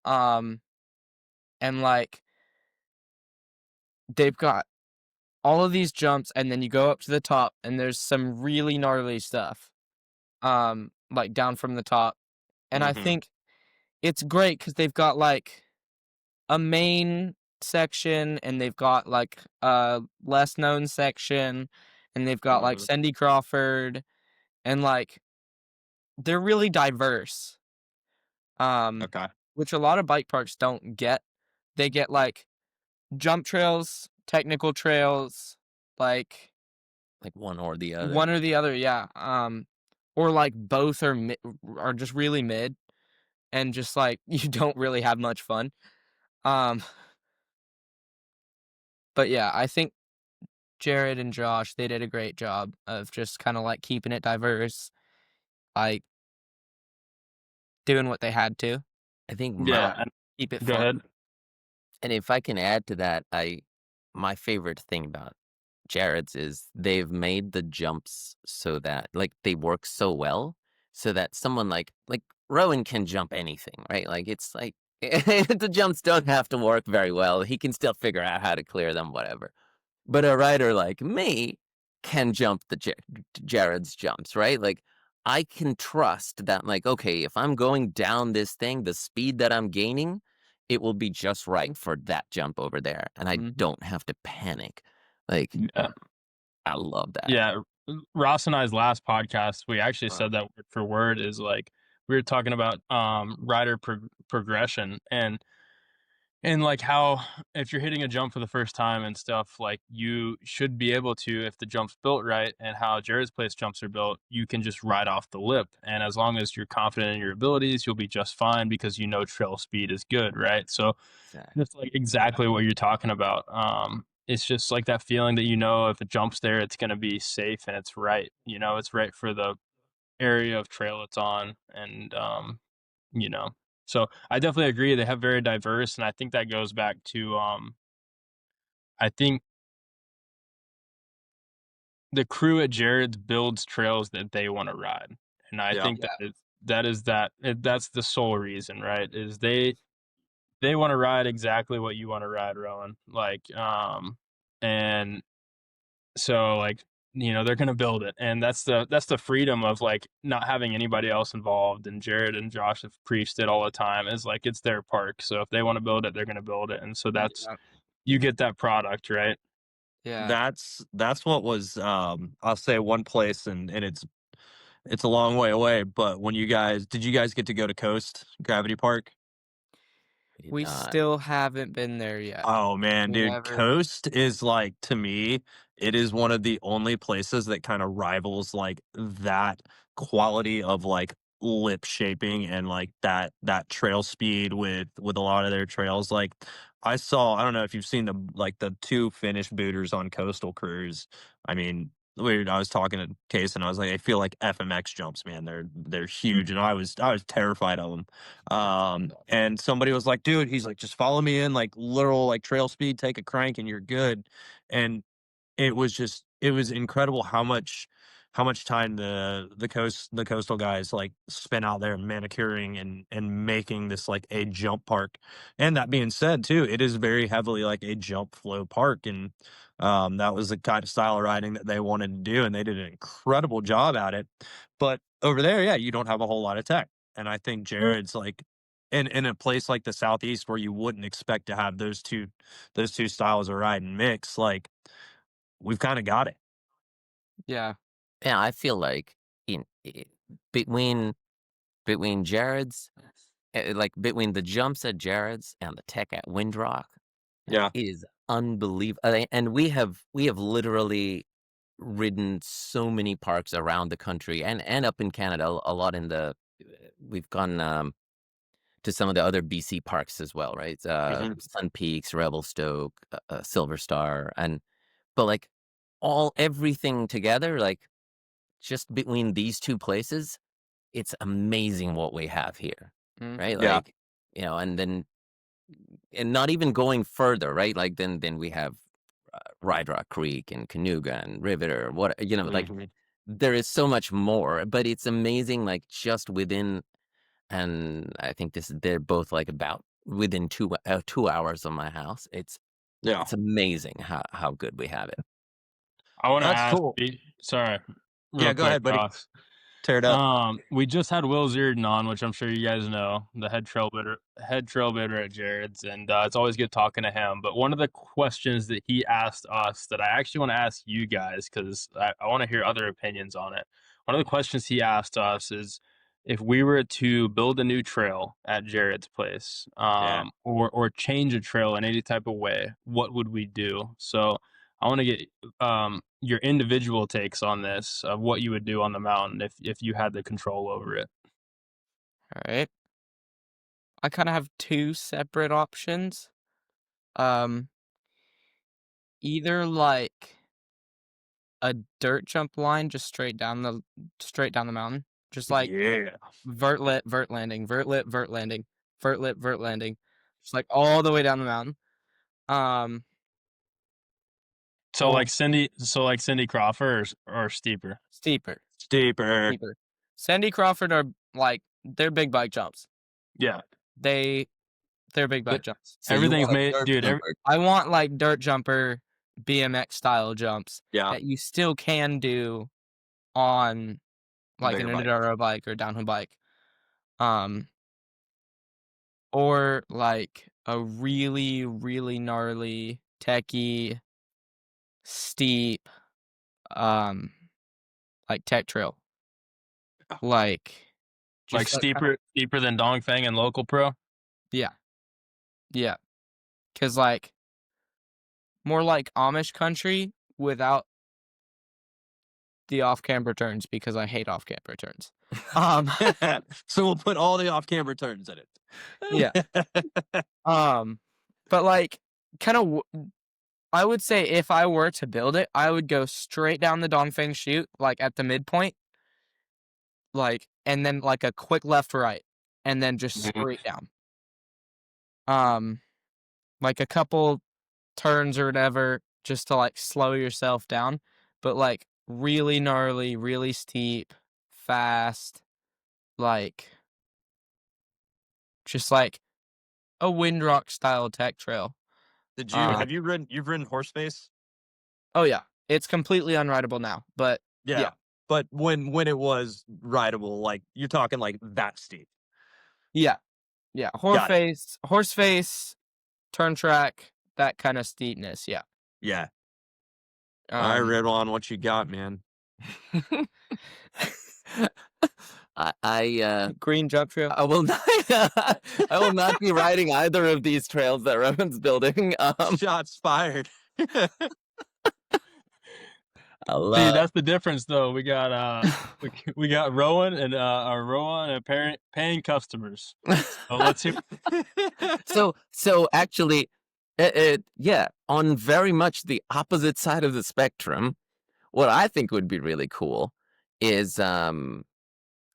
And like they've got all of these jumps, and then you go up to the top and there's some really gnarly stuff. Like down from the top. And I Mhm. think it's great because they've got like a main section and they've got like a less known section and they've got like Cindy Crawford and like they're really diverse. Okay. Which a lot of bike parks don't get. They get like jump trails, technical trails, like one or the other. one or the other, yeah. Or like both are just really mid, and just like you don't really have much fun. But yeah, I think Jared and Josh, they did a great job of just kind of like keeping it diverse, like doing what they had to I think Yeah. keep it Go fun. ahead. and if I can add to that, my favorite thing about Jared's is they've made the jumps so that like they work so well so that someone like Rowan can jump anything, right? Like it's like the jumps don't have to work very well. He can still figure out how to clear them, whatever. But a rider like me can jump the Jared's jumps, right? Like I can trust that, like, okay, if I'm going down this thing, the speed that I'm gaining, it will be just right for that jump over there, and I don't have to panic. Like, Yeah. I love that. Yeah. Ross and I's last podcast, we actually said that word for word is like we were talking about rider progression and like how if you're hitting a jump for the first time and stuff, like you should be able to, if the jump's built right and how Jared's place jumps are built, you can just ride off the lip. And as long as you're confident in your abilities, you'll be just fine because you know trail speed is good, right? So Exactly. that's like exactly what you're talking about. It's just like that feeling that you know if it jumps there, it's gonna be safe and it's right. You know, it's right for the area of trail it's on. And you know. So I definitely agree. They have very diverse, and I think that goes back to I think the crew at Jared's builds trails that they want to ride, and I think that's the sole reason, right? Is they want to ride exactly what you want to ride, Rowan. Like and so like they're gonna build it, and that's the freedom of like not having anybody else involved. And Jared and Josh have preached it all the time. Is like it's their park, so if they want to build it, they're gonna build it, and so that's you get that product, right? Yeah. That's what was I'll say one place, and it's a long way away, but when you guys get to go to Coast Gravity Park? We still haven't been there yet. Oh man, dude, Whatever. Coast is like, to me, it is one of the only places that kind of rivals like that quality of like lip shaping and like that trail speed with a lot of their trails. Like I don't know if you've seen the two finished booters on Coastal Cruise. I mean, I was talking to Case and I was like, I feel like FMX jumps, man. They're huge, and I was terrified of them. And somebody was like, dude, he's like, just follow me in, like literal like trail speed, take a crank, and you're good. And it was incredible how much time the coastal guys like spent out there manicuring and making this like a jump park. And that being said too, it is very heavily like a jump flow park, and that was the kind of style of riding that they wanted to do, and they did an incredible job at it. But over there, yeah, you don't have a whole lot of tech, and I think Jared's like in a place like the Southeast where you wouldn't expect to have those two styles of riding mix, like we've kind of got it. Yeah. Yeah, I feel like between Jared's, like between the jumps at Jared's and the tech at Windrock, Yeah. it is unbelievable. And we have literally ridden so many parks around the country and up in Canada, a lot in the. We've gone to some of the other BC parks as well, right? Sun Peaks, Revelstoke, Silver Star, but like everything together, like just between these two places, it's amazing what we have here, right? Yeah. Like, and then not even going further, right? Like then we have Rock Creek and Canoga and Riveter, like there is so much more, but it's amazing, like just within, and I think they're both like about within 2 hours of my house. It's amazing how good we have it. I want to That's ask. cool. Sorry, Yeah, real go quick, ahead, buddy. Ross. Tear it up. We just had Will Zierden on, which I'm sure you guys know, the head trailblazer at Jared's, and it's always good talking to him. But one of the questions that he asked us that I actually want to ask you guys, because I want to hear other opinions on it. One of the questions he asked us is if we were to build a new trail at Jared's place, or change a trail in any type of way, what would we do? So I want to get your individual takes on this of what you would do on the mountain if you had the control over it. All right. I kind of have two separate options. Either like a dirt jump line just straight down the mountain, just like vert landing, vert landing, vert landing, just like all the way down the mountain. So Or like Cindy Crawford or steeper. steeper. Steeper. Cindy Crawford are like they're big bike jumps. Yeah. They're big bike jumps. So you Everything's want a made, dirt dude. jumper. I want like dirt jumper BMX style jumps Yeah. that you still can do on like an Bigger bike. enduro bike or downhill bike. Or like a really, really gnarly, techie, steep, like tech trail. Like Like just steeper than Dongfeng and Local Pro. yeah. Yeah. 'Cause like more like Amish country without the off-camber turns because I hate off-camber turns. So we'll put all the off-camber turns in it. Yeah. But like kind of I would say if I were to build it, I would go straight down the Dongfeng chute, like at the midpoint, like, and then like a quick left right, and then just straight down. Like a couple turns or whatever, just to like slow yourself down, but like really gnarly, really steep, fast, like just like a Windrock style tech trail. Have you ridden Horseface? Oh yeah, it's completely unrideable now, but yeah. But when it was rideable, like you're talking like that steep. Yeah. Horseface, turn track, that kind of steepness. Yeah. Yeah. All right, Ridwan, what you got, man? Green jump trail. I will not. I will not be riding either of these trails that Rowan's building. Shots fired. See, that's the difference, though. We got we got Rowan and paying customers. So let's hear. So actually, yeah, on very much the opposite side of the spectrum, what I think would be really cool is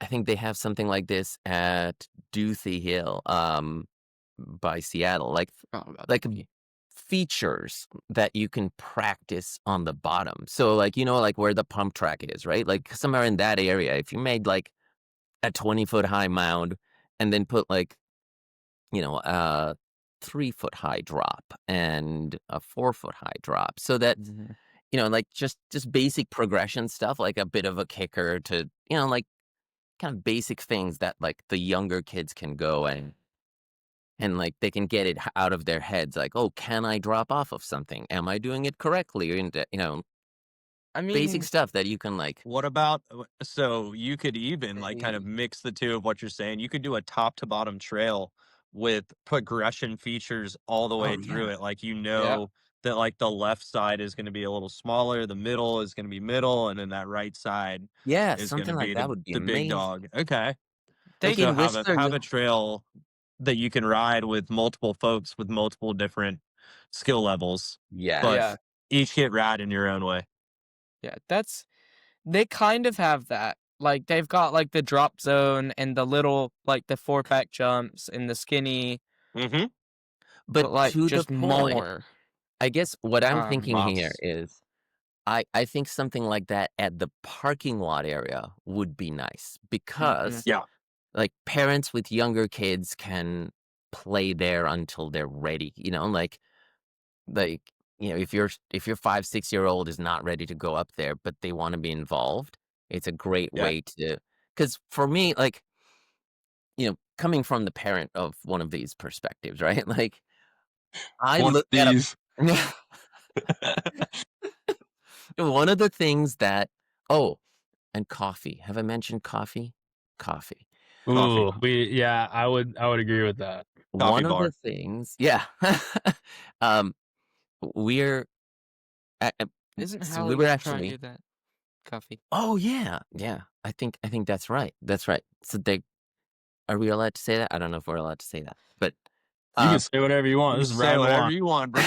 I think they have something like this at Duthie Hill, by Seattle, like features that you can practice on the bottom. So like, like where the pump track is, right? Like somewhere in that area, if you made like a 20-foot high mound and then put like, a 3-foot high drop and a 4-foot high drop, so that, like just basic progression stuff, like a bit of a kicker to, like kind of basic things that like the younger kids can go and like they can get it out of their heads, like, oh, can I drop off of something? Am I doing it correctly? And I mean, basic stuff that you can like. What about, so you could even like kind of mix the two of what you're saying. You could do a top to bottom trail with progression features all the way through it. Like, that like the left side is going to be a little smaller, the middle is going to be middle, and then that right side is Something going to like that would be the amazing. big dog. Okay. They So can have a trail that you can ride with multiple folks with multiple different skill levels. Yeah. But each get rad in your own way. Yeah, they kind of have that. Like they've got like the drop zone and the little like the 4-pack jumps and the skinny. But like to just the point, more. I guess what I'm thinking Moss. here is I think something like that at the parking lot area would be nice because like parents with younger kids can play there until they're ready, like if your 5-6-year-old is not ready to go up there but they want to be involved, it's a great way to because for me, like, coming from the parent of one of these perspectives, right? Like, I One of look at these. one of the things that, and coffee. Have I mentioned coffee? Coffee. Ooh, I would agree with that. Coffee One of the bar. things, yeah. um, we're, Isn't so we Hallie were trying to actually, do that? Coffee. oh yeah, yeah. I think that's right. That's right. So are we allowed to say that? I don't know if we're allowed to say that, but You can say whatever you want. You This is say Ride whatever One. you want, bro.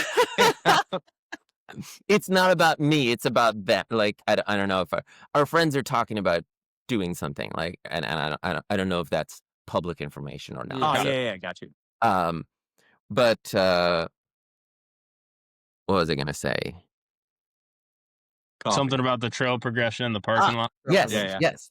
it's not about me. It's about them. Like, I don't know if our friends are talking about doing something, like, and I don't know if that's public information or not. Oh, Yeah. yeah, got you. But what was I gonna say? Coffee. Something about the trail progression in the parking lot. Yes, Yeah. yes.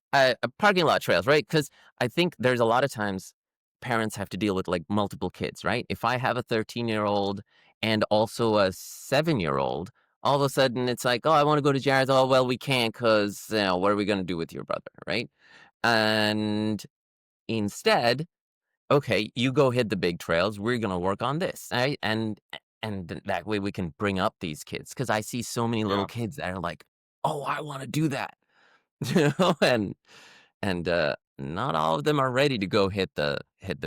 Parking lot trails, right? Because I think there's a lot of times parents have to deal with like multiple kids, right? If I have a 13-year-old and also a 7-year-old, all of a sudden it's like, oh, I want to go to Jared's. Oh, well, we can't because, what are we going to do with your brother, right? And instead, okay, you go hit the big trails. We're going to work on this, right? And that way we can bring up these kids, because I see so many little kids that are like, oh, I want to do that. And not all of them are ready to go hit the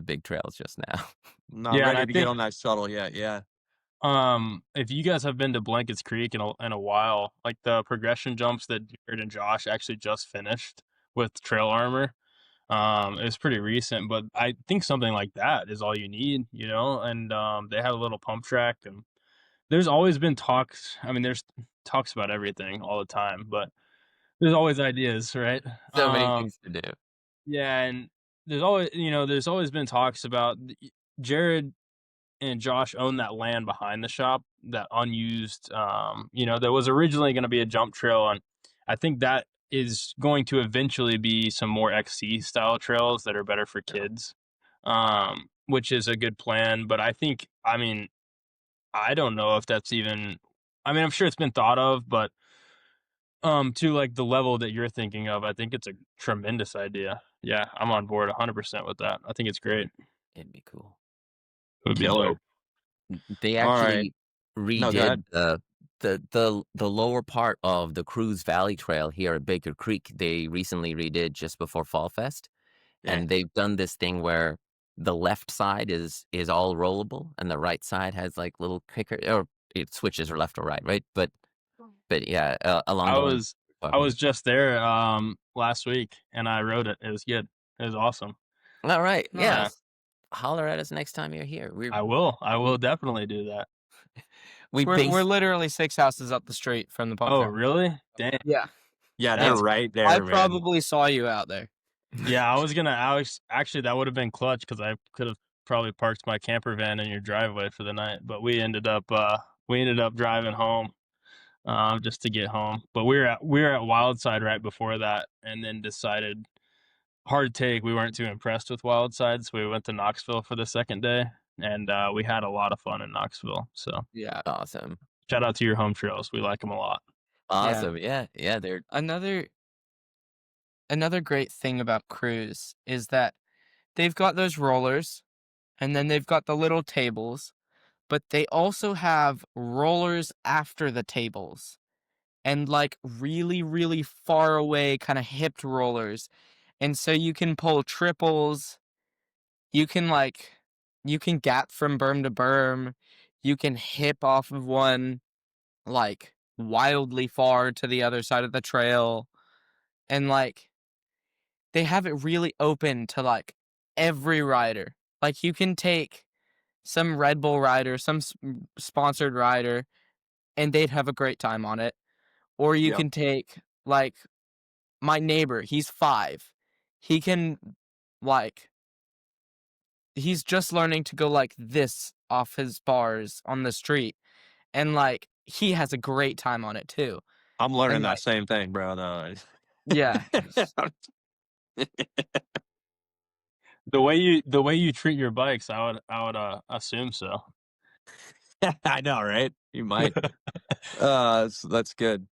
big trails just now. Not Yeah, and I ready to get think- on that shuttle yet. Yeah. If you guys have been to Blankets Creek in a while, like the progression jumps that Jared and Josh actually just finished with trail armor, it was pretty recent, but I think something like that is all you need, and they have a little pump track, and there's always been talks. I mean, there's talks about everything all the time, but there's always ideas, right? So many things to do. Yeah, and there's always been talks about Jared and Josh own that land behind the shop, that unused, that was originally going to be a jump trail. And I think that is going to eventually be some more XC style trails that are better for kids, which is a good plan. But I don't know if that's even, I'm sure it's been thought of, but to like the level that you're thinking of, I think it's a tremendous idea. Yeah, I'm on board 100% with that. I think it's great. It'd be cool. It would be Killer. dope. They All right. actually No, go redid ahead. the lower part of the Cruise Valley Trail here at Baker Creek. They recently redid just before Fall Fest, and they've done this thing where the left side is all rollable, and the right side has like little kicker, or it switches or left or right? But yeah, along I the was I was just there last week, and I rode it. It was good. It was awesome. all right. Nice. Yeah, holler at us next time you're here. I will definitely do that. We're literally 6 houses up the street from the pump Oh, track. really? Dang. Yeah. Yeah, they're That's- right there, I man. probably saw you out there. Yeah, actually that would have been clutch, because I could have probably parked my camper van in your driveway for the night, but we ended up driving home just to get home. But we were at Wildside right before that, and then decided, hard take, we weren't too impressed with Wildside, so we went to Knoxville for the second day, and we had a lot of fun in Knoxville. So Yeah. Awesome. shout out to your home trails. We like them a lot. Awesome. Yeah. They're Another great thing about Cruise is that they've got those rollers, and then they've got the little tables, but they also have rollers after the tables, and like really, really far away kind of hipped rollers. And so you can pull triples, you can gap from berm to berm, you can hip off of one like wildly far to the other side of the trail, and like they have it really open to like every rider. Like you can take some Red Bull rider, some sponsored rider, and they'd have a great time on it. Or you can take like my neighbor, he's 5. He can like he's just learning to go like this off his bars on the street, and like he has a great time on it too. I'm learning And, that like- same thing, bro. No. Yeah. The way you treat your bikes, I would assume so. I know, right? You might. So that's good.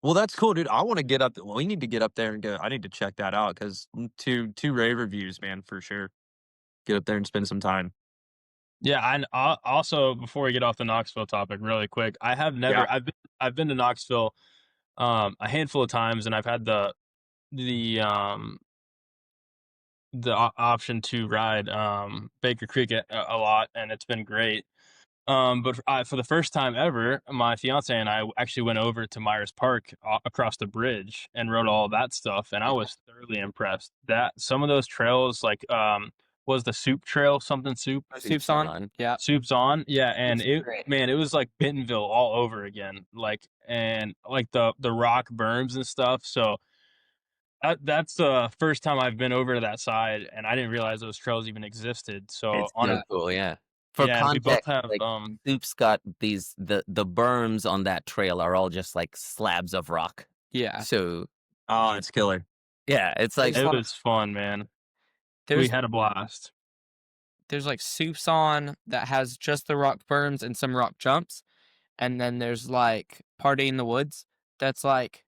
Well, that's cool, dude. I want to get up. Well, we need to get up there and go. I need to check that out because two rave reviews, man, for sure. Get up there and spend some time. Yeah, and also before we get off the Knoxville topic, really quick, I have never. Yeah. I've been to Knoxville a handful of times, and I've had the option to ride Baker Creek a lot, and it's been great. But for the first time ever, my fiance and I actually went over to Myers Park across the bridge and rode all that stuff, and I was thoroughly impressed. That some of those trails, like was the Soup Trail something Soup? Soup's on. Yeah. Soup's on, yeah, and It's great. it was like Bentonville all over again, like and like the rock berms and stuff. So that's the first time I've been over to that side, and I didn't realize those trails even existed. So It's on so a cool, yeah. For yeah, and we both context, have like Soup's got these the berms on that trail are all just like slabs of rock. Yeah. So Oh, it's killer. yeah, it's like it was fun, man. We There's had a blast. there's like Soup's on that has just the rock berms and some rock jumps, and then there's like Party in the Woods that's like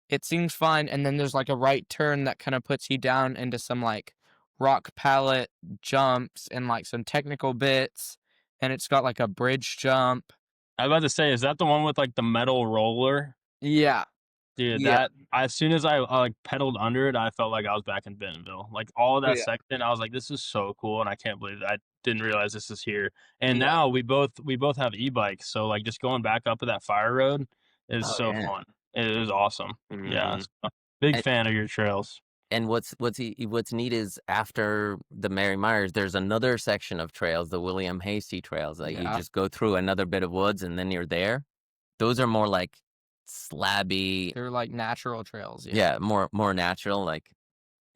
it seems fine, and then there's like a right turn that kind of puts you down into some like rock palette jumps and like some technical bits, and it's got like a bridge jump. I was about to say, is that the one with like the metal roller? Yeah. Dude, Yeah. that as soon as I like pedaled under it, I felt like I was back in Bentonville. Like all of that Yeah. section, I was like, this is so cool, and I can't believe I didn't realize this is here. And Yeah. now we both have e-bikes, so like just going back up to that fire road is Oh, so yeah. fun. It is awesome. Yeah, Mhm. so, big And- fan of your trails. And what's neat is after the Mary Myers, there's another section of trails, the William Hasty trails, that you Yeah. just go through another bit of woods and then you're there. Those are more like slabby, They're like natural trails. yeah, more natural. Like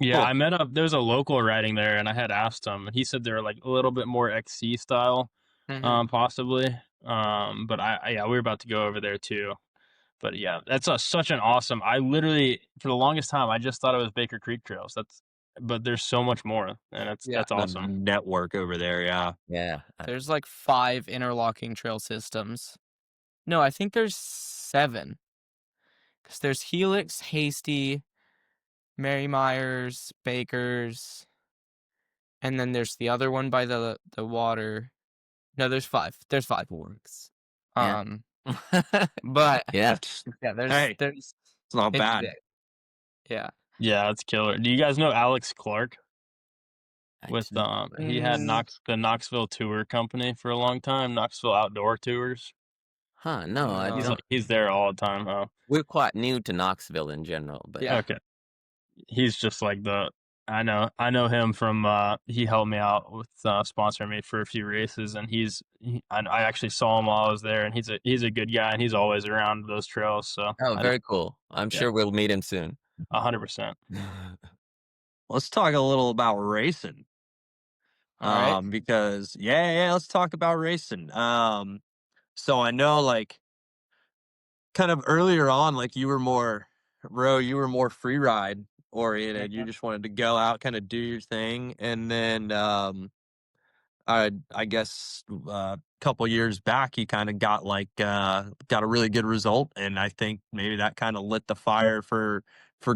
Yeah, Cool. I met up. There's a local riding there, and I had asked him, and he said they're like a little bit more XC style, Mhm. possibly. But yeah, we were about to go over there too. But yeah, that's such an awesome. I literally, for the longest time, I just thought it was Baker Creek trails. But there's so much more, and that's The awesome. network over there, yeah. yeah, There's like 5 interlocking trail systems. No, I think there's 7. Because there's Helix, Hasty, Mary Myers, Baker's, and then there's the other one by the water. No, there's 5. There's 5. works. Yeah. But Yeah. That's yeah, there's Hey. there's it's not it's bad. big. Yeah. Yeah, that's killer. Do you guys know Alex Clark? With Actually, he had Mm. the Knoxville Tour Company for a long time, Knoxville Outdoor Tours. huh? No, I No. don't. He's there all the time. Oh, We're quite new to Knoxville in general, but Yeah. okay. He's just like I know him from he helped me out with sponsoring me for a few races, and I actually saw him while I was there, and he's a good guy, and he's always around those trails. So oh, very cool. I'm Yeah. sure we'll meet him soon. 100%. Let's talk a little about racing. All right. Because let's talk about racing. So I know like kind of earlier on, like you were more free ride oriented. You just wanted to go out, kind of do your thing. And then I guess a couple years back you kind of got like got a really good result, and I think maybe that kind of lit the fire for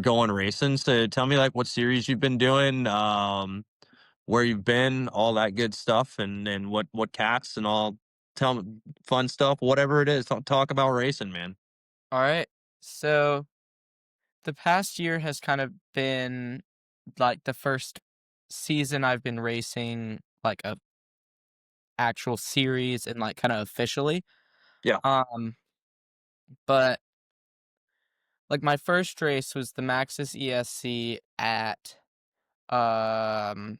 going racing. So tell me like what series you've been doing, where you've been, all that good stuff, and what cats and all. Tell me fun stuff, whatever it is. Talk about racing, man. All right. So the past year has kind of been like the first season I've been racing like a actual series and like kind of officially. Yeah. But like my first race was the Maxxis ESC at Mountain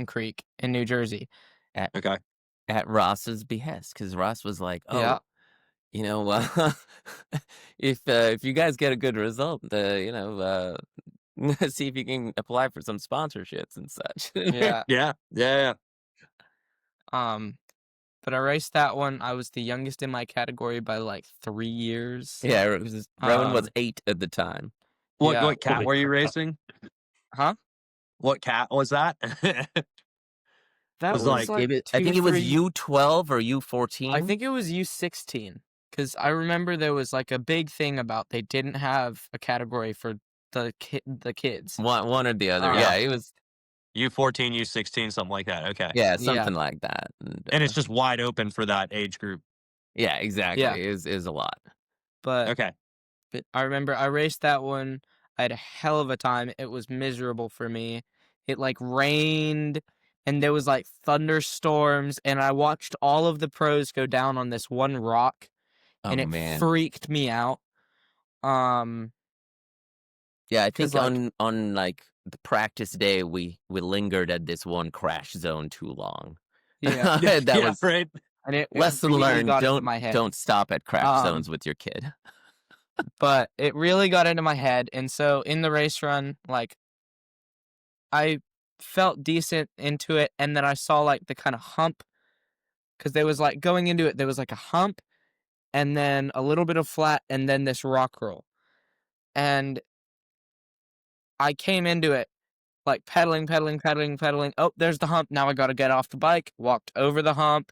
Creek in New Jersey. Okay. At Ross's behest, because Ross was like, "Oh, Yeah. you know, if you guys get a good result, see if you can apply for some sponsorships and such." Yeah. Yeah. But I raced that one. I was the youngest in my category by like 3 years. Yeah, Rowan was Um, 8 at the time. What Yeah. what cat Holy were you crap. racing? Huh? What cat was that? That Was was like I think it was U12 or U14. I think it was U16. because I remember there was like a big thing about they didn't have a category for the kids. One or the other. Uh, Yeah, it was. U14, U16, something like that. Okay. Yeah, Yeah. something like that. And it's just wide open for that age group. Yeah, exactly. Yeah. Is a lot. But Okay. I remember I raced that one. I had a hell of a time. It was miserable for me. It like rained and there was like thunderstorms, and I watched all of the pros go down on this one rock, Oh and it man. freaked me out. Yeah, I 'cause, think like- on like the practice day we lingered at this one crash zone too long. Yeah. That was right. And it lesson really learned. got into my head. Don't stop at crash zones with your kid. But it really got into my head, and so in the race run, like, I felt decent into it, and then I saw, like, the kinda hump, because there was, like, going into it, there was, like, a hump, and then a little bit of flat, and then this rock roll. And I came into it, like, pedaling. Oh, there's the hump, now I gotta get off the bike, walked over the hump,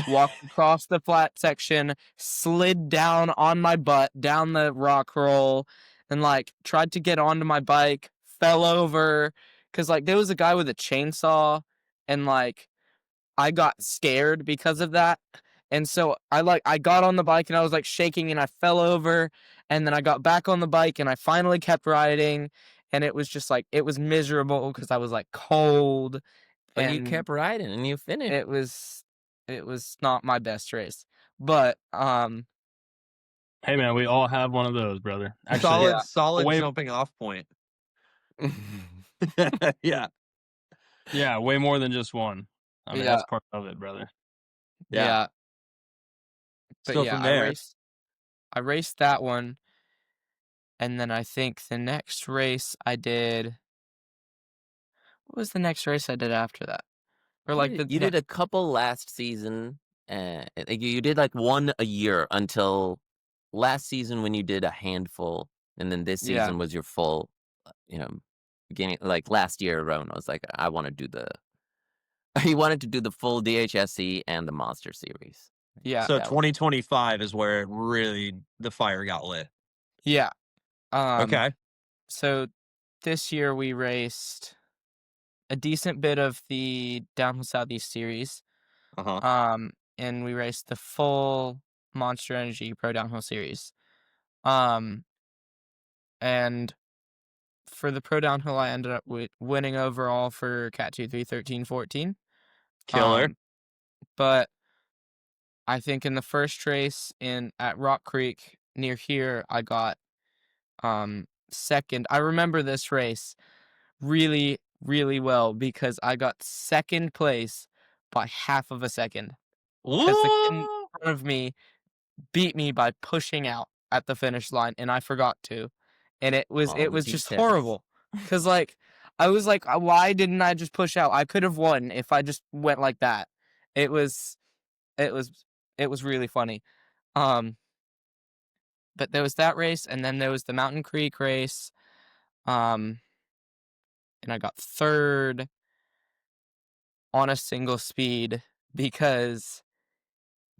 walked across the flat section, slid down on my butt, down the rock roll, and, like, tried to get onto my bike, fell over, because, like, there was a guy with a chainsaw, and, like, I got scared because of that, and so I got on the bike, and I was, like, shaking, and I fell over, and then I got back on the bike, and I finally kept riding, and it was just, like, it was miserable because I was, like, cold, But you and kept riding and you finished. it was not my best race. But, Hey man, we all have one of those, brother. Actually, Solid Wait. jumping off point. Yeah. yeah, way more than just one. I mean, Yeah. that's part of it, brother. yeah. But So yeah, from there, I raced that one, and then I think the next race I did what was the next race I did after that? Or, like, You did a couple last season. You did like one a year until last season when you did a handful, and then this Yeah. season was your full. Beginning like last year, Rowan was like, I want to do the. He wanted to do the full DHSC and the Monster Series. Yeah. so 2025 is where it really the fire got lit. Yeah. Okay. So this year we raced a decent bit of the Downhill Southeast Series. Uh-huh. And we raced the full Monster Energy Pro Downhill Series. And for the Pro Downhill, I ended up with winning overall for Cat 2, 3, 13, 14. Killer. But I think in the first race at Rock Creek near here, I got second. I remember this race really, really well because I got second place by half of a second. Because the kid in front of me beat me by pushing out at the finish line, and I forgot to. And it was All the just details. horrible. Because, like, I was like, why didn't I just push out? I could have won if I just went like that. It was really funny. But there was that race, and then there was the Mountain Creek race. And I got third on a single speed because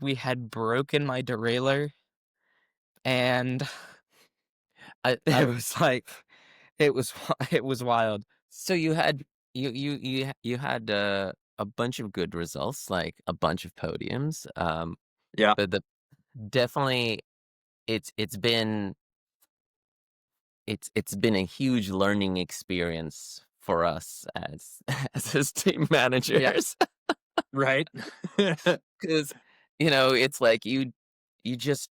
we had broken my derailleur, and it was like it was wild. So you had you had a bunch of good results, like a bunch of podiums. Yeah. But definitely it's been a huge learning experience for us as as team managers. Right. Because it's like you just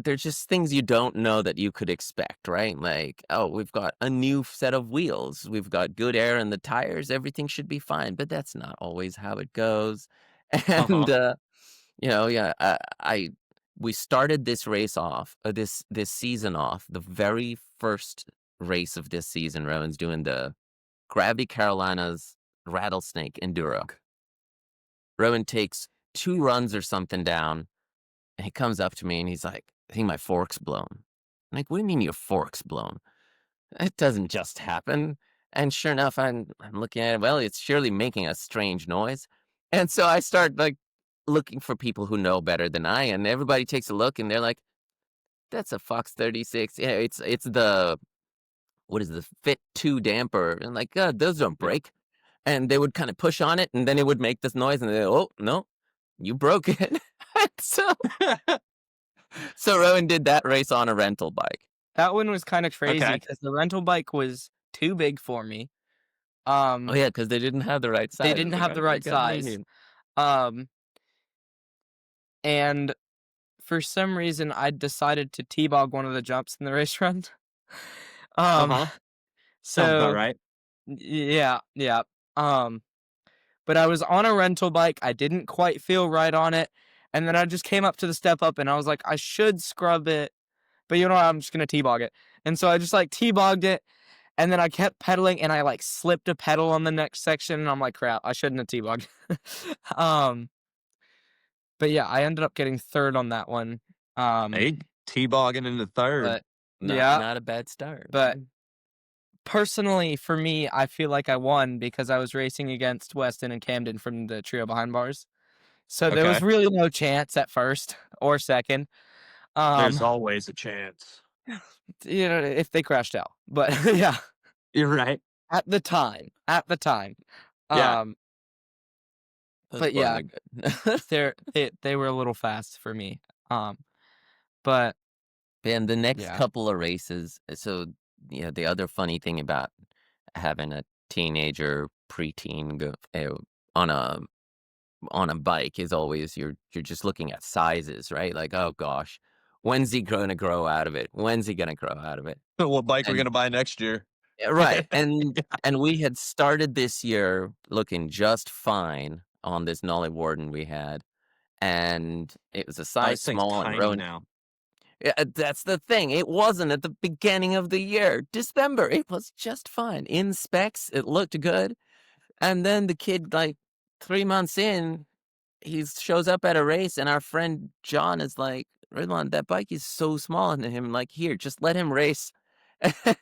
there's just things you don't know that you could expect, right? Like, oh, we've got a new set of wheels, we've got good air in the tires, everything should be fine, but that's not always how it goes. And we started this race off, this season off, the very first race of this season. Rowan's doing the Gravity Carolinas Rattlesnake Enduro. Rowan takes 2 runs or something down, and he comes up to me and he's like, I think my fork's blown. I'm like, what do you mean your fork's blown? It doesn't just happen. And sure enough, I'm looking at it. Well, it's surely making a strange noise. And so I start like looking for people who know better than I, and everybody takes a look and they're like, "That's a Fox 36. Yeah, it's the what is the Fit 2 damper," and like, those don't Yeah. break. And they would kind of push on it, and then it would make this noise, and they, oh no, you broke it. so so Rowan did that race on a rental bike. That one was kind of crazy Okay. because the rental bike was too big for me. Oh yeah, because they didn't have the right size. They didn't have the right size. Um, and for some reason, I decided to T-bog one of the jumps in the race run. Sounds about So right. yeah. But I was on a rental bike. I didn't quite feel right on it, and then I just came up to the step up, and I was like, I should scrub it, but you know what? I'm just gonna T-bog it. And so I just like T-bogged it, and then I kept pedaling, and I like slipped a pedal on the next section, and I'm like, crap, I shouldn't have T-bogged. But yeah, I ended up getting third on that one. Hey, T-bogging in the third. But Not, not a bad start. But personally, for me, I feel like I won because I was racing against Weston and Camden from the trio behind bars. So there was Okay. really no chance at first or second. There's always a chance. You know, if they crashed out. But yeah, You're right. at the time. Yeah. But yeah, they were a little fast for me. But And the next yeah. couple of races, so the other funny thing about having a teenager, preteen go on a bike is always you're just looking at sizes, right? Like, oh gosh, when's he gonna grow out of it? When's he gonna grow out of it? What bike are we And gonna buy next year? right, and we had started this year looking just fine on this Nolly Warden we had, and it was a Oh, size this thing's small and tiny Rowan. now. Yeah, that's the thing. It wasn't at the beginning of the year. December, it was just fine. In specs, it looked good. And then the kid, like 3 months in, he shows up at a race, and our friend John is like, Ridwan, that bike is so small. And him, like, here, just let him race.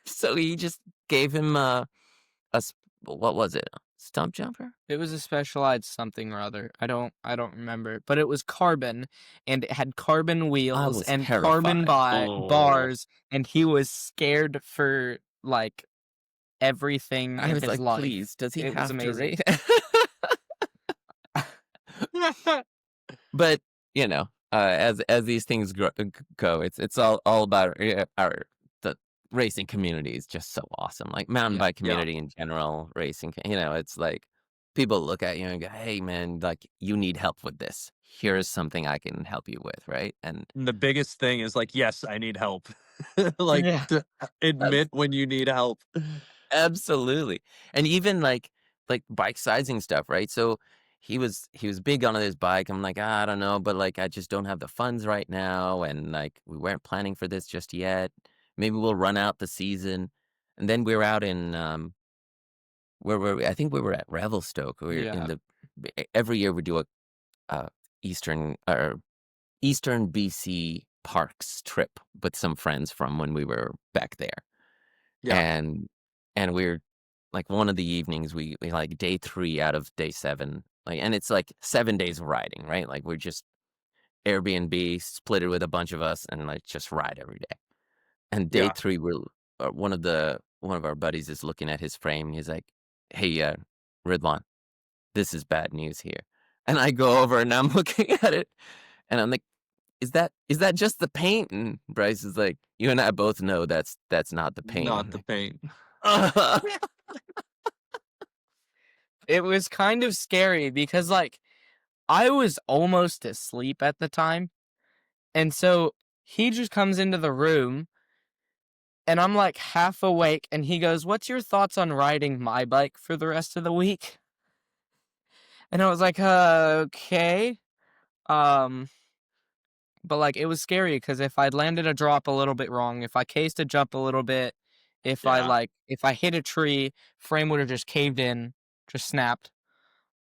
So he just gave him what was it? A stump jumper? It was a Specialized something or other. I don't remember, but it was carbon, and it had carbon wheels was and carbon terrified. bars, and he was scared for like everything I in was his like, life. please, does he It was have to amazing. race? But as these things go, it's all about the racing community is just so awesome. Like mountain bike community in general, racing. It's like people look at you and go, "Hey, man, like you need help with this. Here's something I can help you with, right?" And The biggest thing is like, yes, I need help. Like Yeah. to admit when you need help. absolutely, and even like bike sizing stuff, right? So he was big on his bike. I'm like, I don't know, but like I just don't have the funds right now, and like we weren't planning for this just yet. Maybe we'll run out the season, and then we were out in where were we? I think we were at Revelstoke. We were in every year we do a eastern BC parks trip with some friends from when we were back there. Yeah. And we're like one of the evenings we like day 3 out of day 7, like, and it's like 7 days of riding, right? Like we're just Airbnb split it with a bunch of us and like just ride every day. And day 3 we're one of our buddies is looking at his frame. He's like, "Hey, Ridwan, this is bad news here." And I go over and I'm looking at it and I'm like, is that just the paint? And Bryce is like, you and I both know that's not the paint. Not the paint. It was kind of scary because like I was almost asleep at the time. And so he just comes into the room and I'm like half awake and he goes, "What's your thoughts on riding my bike for the rest of the week?" And I was like, okay. But like it was scary because if I landed a drop a little bit wrong, if I cased a jump a little bit, if I hit a tree, frame would have just caved in, just snapped.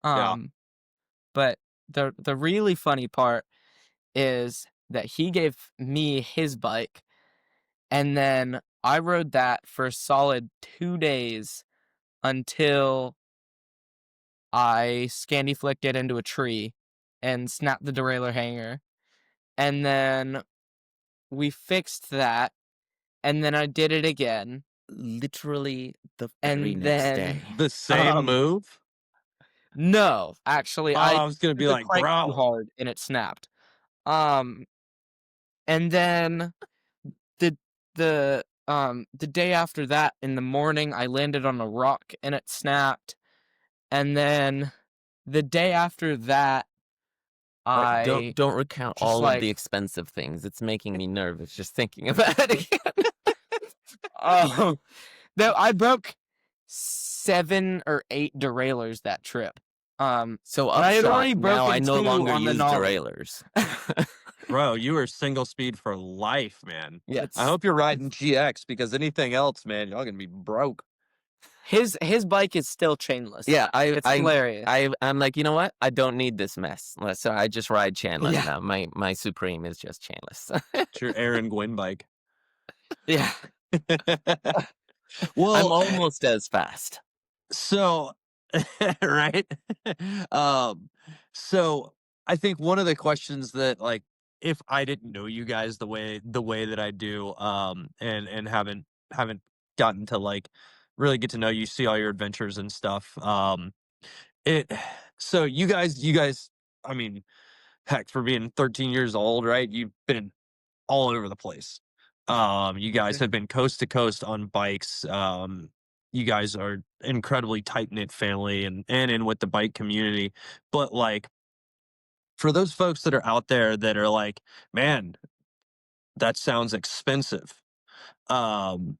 But the really funny part is that he gave me his bike, and then I rode that for a solid 2 days until I scandy flicked it into a tree, and snapped the derailleur hanger. And then we fixed that, and then I did it again. Literally the very And next then day. The same move? no, actually, Oh, I I was gonna be took the like, crank too bro. hard and it snapped. And then the the day after that, in the morning, I landed on a rock and it snapped. And then the day after that, Right, I don't recount just all of the like expensive things. It's making me nervous just thinking about it again. oh no, I broke 7 or 8 derailleurs that trip. So and I had already upshot, now I broken no 2 longer on the use nollie. derailleurs. Bro, you are single speed for life, man. Yes. I hope you're riding GX because anything else, man, y'all gonna be broke. His bike is still chainless. Yeah, It's hilarious. I'm like, you know what? I don't need this mess. So I just ride chainless Yeah. now. My Supreme is just chainless. It's your Aaron Gwyn bike. Yeah. Well, I'm almost as fast. so right. So I think one of the questions that, like, if I didn't know you guys the way that I do, and haven't gotten to like really get to know you, see all your adventures and stuff. It so you guys, I mean, heck, for being 13 years old, right? You've been all over the place. You guys have been coast to coast on bikes. You guys are incredibly tight knit family and in with the bike community. But like for those folks that are out there that are like, man, that sounds expensive. Um,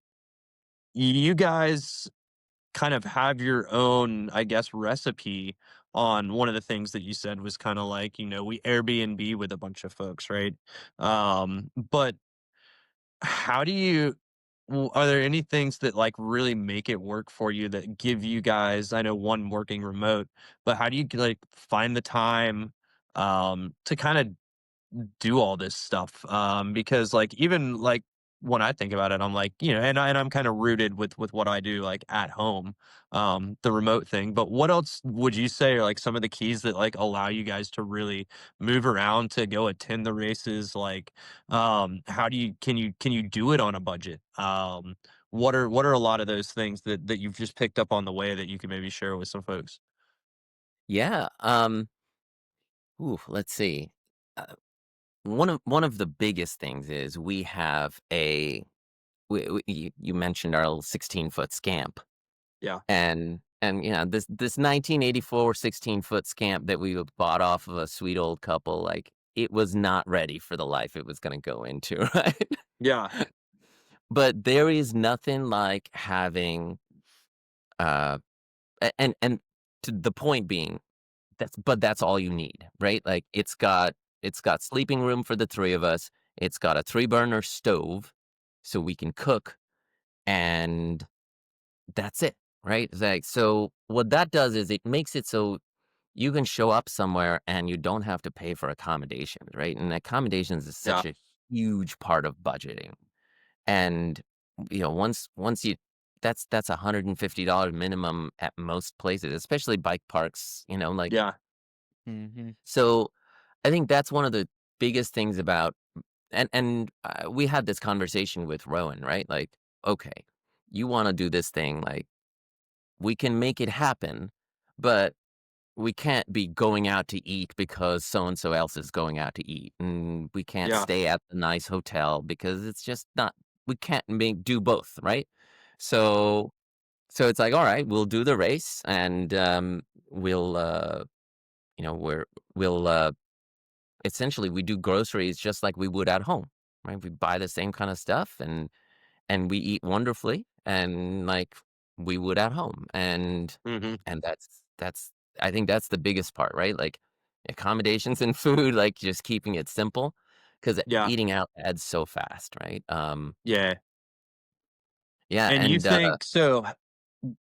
you guys kind of have your own, I guess, recipe on one of the things that you said was kind of like, we Airbnb with a bunch of folks, right? But how do you are there any things that like really make it work for you that give you guys, I know one working remote, but how do you like find the time to kind of do all this stuff? Because like even like when I think about it, I'm like, and I'm kind of rooted with what I do like at home, the remote thing. But what else would you say are like some of the keys that like allow you guys to really move around to go attend the races? Like, how do you can you do it on a budget? What are a lot of those things that you've just picked up on the way that you can maybe share with some folks? Yeah. Let's see. Uh, one of the biggest things is we have you mentioned our little 16-foot Scamp. Yeah. And this 1984 16-foot Scamp that we bought off of a sweet old couple, like it was not ready for the life it was going to go into, right? Yeah. But there is nothing like having uh and to the point being that's all you need, right? Like it's got sleeping room for the three of us. It's got a 3-burner stove so we can cook, and that's it, right? It's like, so what that does is it makes it so you can show up somewhere and you don't have to pay for accommodations, right? And accommodations is Yeah. such a huge part of budgeting. And once you that's $150 minimum at most places, especially bike parks, like Yeah. Mhm. so I think that's one of the biggest things about and we had this conversation with Rowan, right? Like, okay, you want to do this thing, like we can make it happen, but we can't be going out to eat because so and so else is going out to eat, and we can't Yeah. stay at the nice hotel because it's just not. We can't do both, right? So it's like, all right, we'll do the race, and we'll we'll essentially we do groceries just like we would at home, right? We buy the same kind of stuff, and we eat wonderfully, and like we would at home, and Hmm. that's I think that's the biggest part, right? Like accommodations and food, like just keeping it simple, because Yeah. eating out adds so fast, right? Yeah. Yeah, And you and think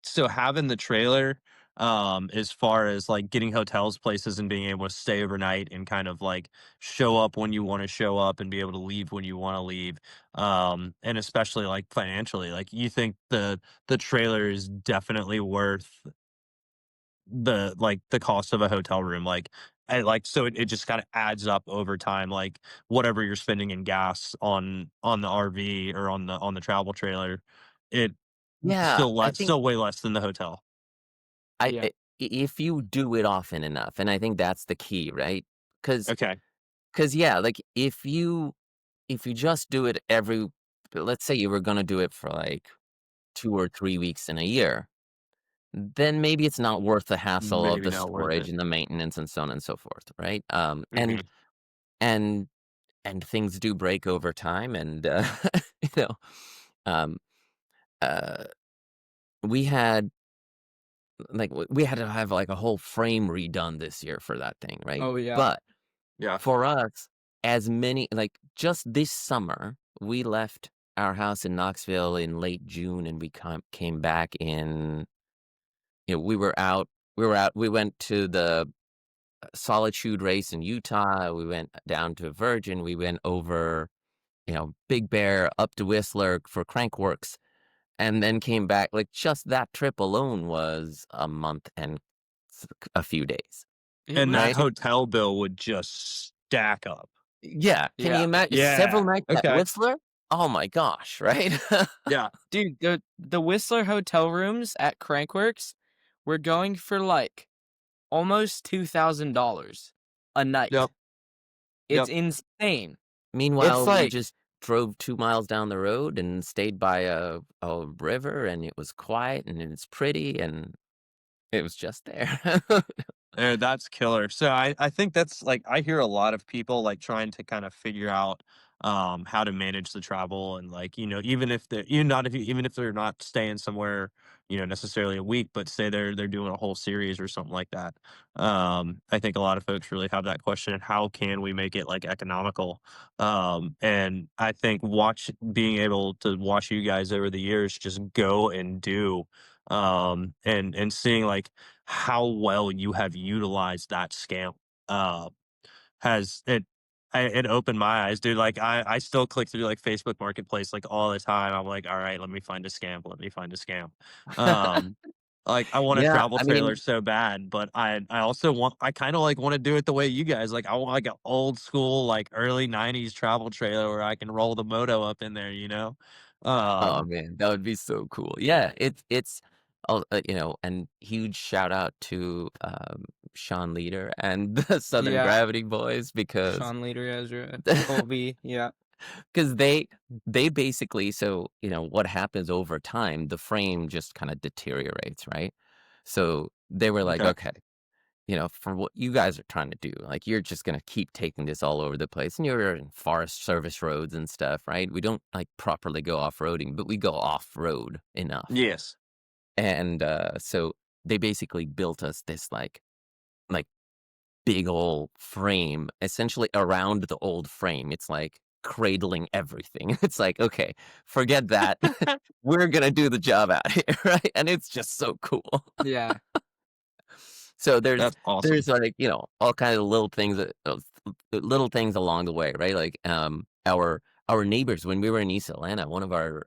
so having the trailer, as far as like getting hotels, places, and being able to stay overnight and kind of like show up when you want to show up and be able to leave when you want to leave, and especially like financially, like you think the trailer is definitely worth the cost of a hotel room, like so it just kind of adds up over time, like whatever you're spending in gas on the RV or on the travel trailer, it Yeah, I think still way less than the hotel. Yeah. if you do it often enough, and I think that's the key, right? Because Okay. yeah, like if you just do it every, let's say you were gonna do it for like 2 or 3 weeks in a year, then maybe it's not worth the hassle of Maybe the not worth storage it. and the maintenance and so on and so forth, right? Mhm. And things do break over time, and you know, um, uh, we had we had to have like a whole frame redone this year for that thing, right? Oh, yeah. But Yeah. for us, as many like just this summer, we left our house in Knoxville in late June, and we came back in. We went to the Solitude race in Utah. We went down to Virgin. We went over, Big Bear up to Whistler for Crankworks, and then came back. Like just that trip alone was a month and a few days, It And was that right? hotel bill would just stack up. Yeah. Can you Yeah. imagine several Yeah. nights at Okay. Whistler? Oh my gosh, right? Yeah. Dude, the Whistler hotel rooms at Crankworks were going for, like, almost $2,000 a night. Yep. It's Yep. insane. It's Meanwhile, we like just drove 2 miles down the road and stayed by a river, and it was quiet, and it's pretty, and it was just there. That's killer. So I think that's like I hear a lot of people like trying to kind of figure out how to manage the travel and like even if they're even if they're not staying somewhere necessarily a week, but say they're doing a whole series or something like that. I think a lot of folks really have that question: how can we make it like economical? And I think being able to watch you guys over the years just go and do and seeing like how well you have utilized that Scamp, uh, has it opened my eyes, dude. Like I still click through like Facebook Marketplace like all the time. I'm like, all right, let me find a Scamp. Let me find a Scamp. Um, like I want a Yeah, travel I trailer mean, so bad, but I kind of like want to do it the way you guys like. I want like an old school like early '90s travel trailer where I can roll the moto up in there. oh Um, man, that would be so cool. Yeah, it's and huge shout out to Sean Leader and the Southern yeah, Gravity Boys because Sean Leader, Ezra, Colby, yeah. because they basically, so what happens over time, the frame just kind of deteriorates, right? So they were like, okay. okay, for what you guys are trying to do, like you're just gonna keep taking this all over the place, and you're in Forest Service roads and stuff, right? We don't like properly go off roading, but we go off road enough, Yes. and so they basically built us this like big old frame essentially around the old frame. It's like cradling everything. It's like, okay, forget that. We're gonna do the job out here, right? And it's just so cool. Yeah. So That's awesome. there's like, all kinds of little things little things along the way, right? Like our neighbors when we were in East Atlanta, one of our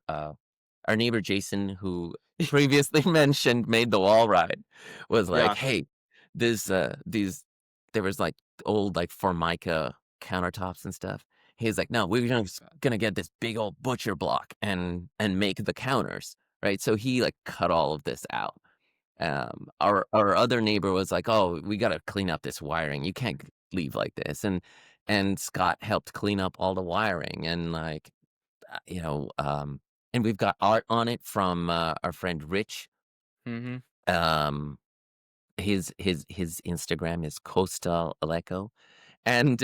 neighbor Jason, who previously mentioned made the wall ride, was like, Yeah. "Hey, these there was like old like Formica countertops and stuff." He's like, "No, we're just gonna get this big old butcher block and make the counters." Right? So he like cut all of this out. Our other neighbor was like, "Oh, we got to clean up this wiring. You can't leave like this." And Scott helped clean up all the wiring and like and we've got art on it from our friend Rich. Mhm. Um, his Instagram is Coastal Aleco, and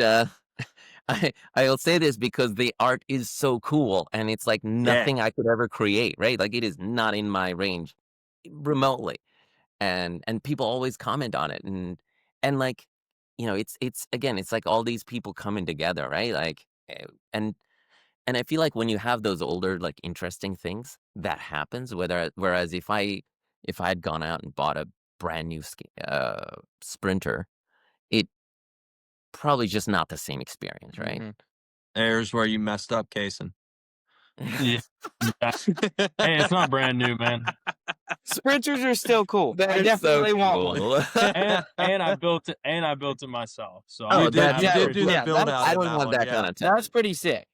I'll say this because the art is so cool, and it's like Yeah. nothing I could ever create, right? Like it is not in my range remotely, and people always comment on it, and like it's again, it's like all these people coming together, right? Like and I feel like when you have those older, like, interesting things, that happens, whereas if I had gone out and bought a brand new Sprinter, it probably just not the same experience, right? Mhm. There's where you messed up, Cason. Yeah. Yeah. Hey, it's not brand new, man. Sprinters are still cool. I They're definitely so want one. cool. and I built it. And I built it myself. So Oh, You I'm did. that's You I'm did pretty do the yeah, build that's- out. I in don't that have one, that yeah. kind of time. That's pretty sick.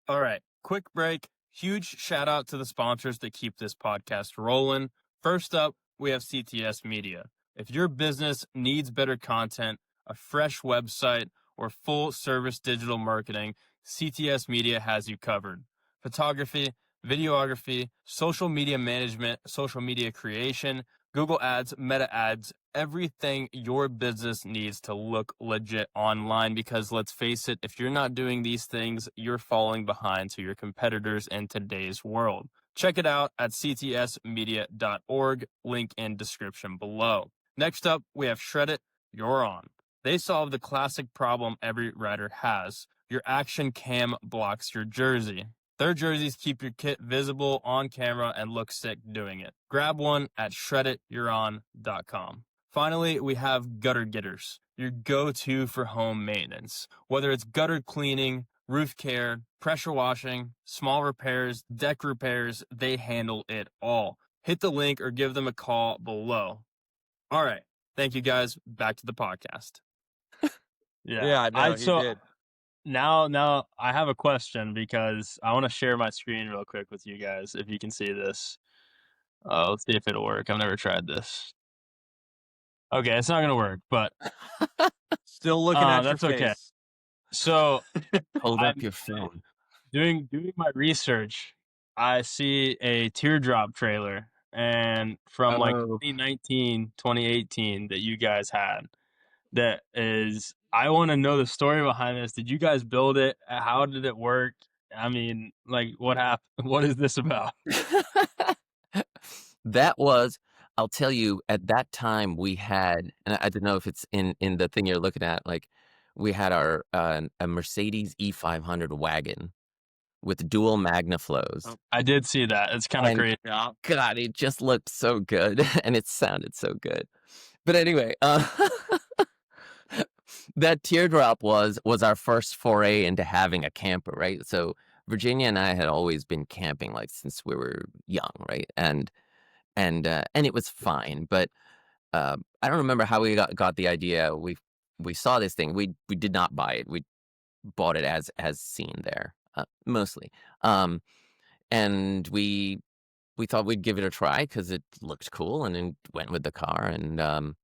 All right, quick break. Huge shout out to the sponsors that keep this podcast rolling. First up, we have CTS Media. If your business needs better content, a fresh website, or full service digital marketing, CTS Media has you covered. Photography, videography, social media management, social media creation, Google Ads, Meta Ads, everything your business needs to look legit online, because let's face it, if you're not doing these things, you're falling behind to your competitors in today's world. Check it out at ctsmedia.org, link in description below. Next up, we have Shred It, You're On. They solve the classic problem every rider has. Your action cam blocks your jersey. Their jerseys keep your kit visible on camera and look sick doing it. Grab one at shreddityouron.com. Finally, we have Gutter Getters, your go-to for home maintenance. Whether it's gutter cleaning, roof care, pressure washing, small repairs, deck repairs, they handle it all. Hit the link or give them a call below. All right. Thank you guys. Back to the podcast. Yeah, no, he did. Now I have a question, because I want to share my screen real quick with you guys, if you can see this. Let's see if it'll work. I've never tried this. Okay, it's not gonna work, but Still looking at your that's okay. face. So Hold up I'm your phone. doing my research. I see a teardrop trailer, and from like Oh. 2019, 2018 that you guys had. That is, I want to know the story behind this. Did you guys build it? How did it work? I mean, like, what happened? What is this about? That was, I'll tell you, at that time we had, and I don't know if it's in the thing you're looking at, like we had our a Mercedes E500 wagon with dual MagnaFlows. I did see that. It's kind of And- great. Yeah. God, it just looked so good and it sounded so good. But anyway, that teardrop was our first foray into having a camper, right? So Virginia and I had always been camping like since we were young, right? And it was fine, but I don't remember how we got the idea. We saw this thing. We did not buy it. We bought it as seen there, mostly. And we thought we'd give it a try because it looked cool, and then went with the car. And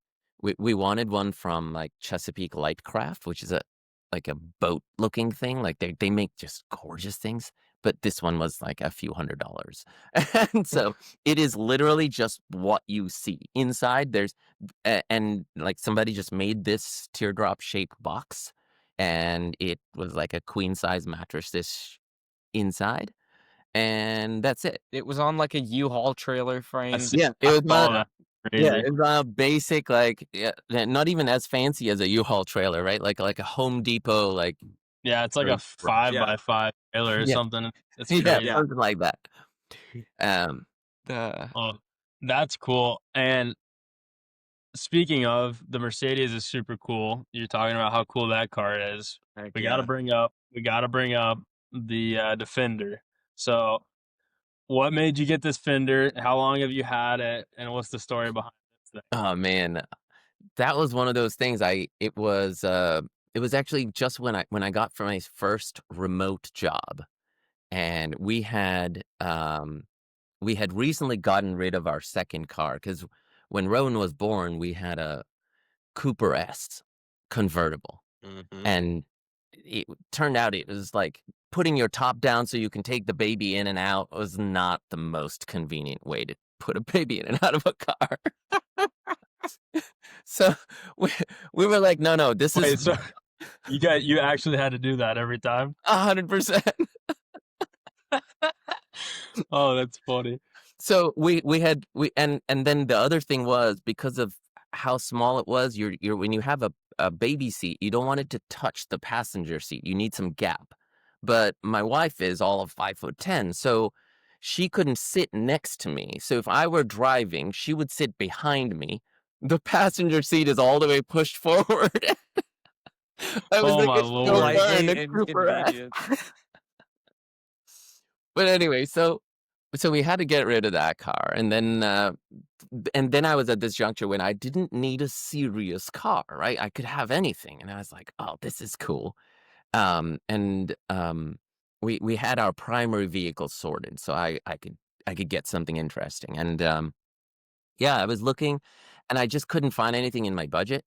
we wanted one from like Chesapeake Lightcraft, which is a boat looking thing. Like they make just gorgeous things. But this one was like a few $100s. And so it is literally just what you see inside. There's and like somebody just made this teardrop shaped box, and it was like a queen size mattress this inside, and that's it. It was on like a U-Haul trailer frame. see. Yeah, it was Oh, not. that's crazy. Yeah, it's a basic, like, not even as fancy as a U-Haul trailer, right? Like a Home Depot, like, Yeah, it's like Or- a 5x5 trailer or Yeah. something. It's yeah, crazy. something like that. Oh, that's cool. And speaking of, the Mercedes is super cool. You're talking about how cool that car is. Heck We yeah. gotta bring up the Defender. So, what made you get this Fender? How long have you had it? And what's the story behind this thing? Oh man, that was one of those things. It was actually just when I got from my first remote job, and we had recently gotten rid of our second car, because when Rowan was born, we had a Cooper S convertible, Mhm. and it turned out it was like putting your top down so you can take the baby in and out was not the most convenient way to put a baby in and out of a car. So we were like, no, this Wait, is so you actually had to do that every time? 100%. Oh, that's funny. So and then the other thing was, because of how small it was, you're when you have a baby seat, you don't want it to touch the passenger seat. You need some gap. But my wife is all of 5'10", so she couldn't sit next to me. So if I were driving, she would sit behind me. The passenger seat is all the way pushed forward. I was Oh, like my a Lord. chauffeur in Slightly a Cooper S. inconvenient. But anyway, so so we had to get rid of that car, and then I was at this juncture when I didn't need a serious car, right? I could have anything, and I was like, oh, this is cool. And we had our primary vehicle sorted, so I could get something interesting. And yeah, I was looking, and I just couldn't find anything in my budget.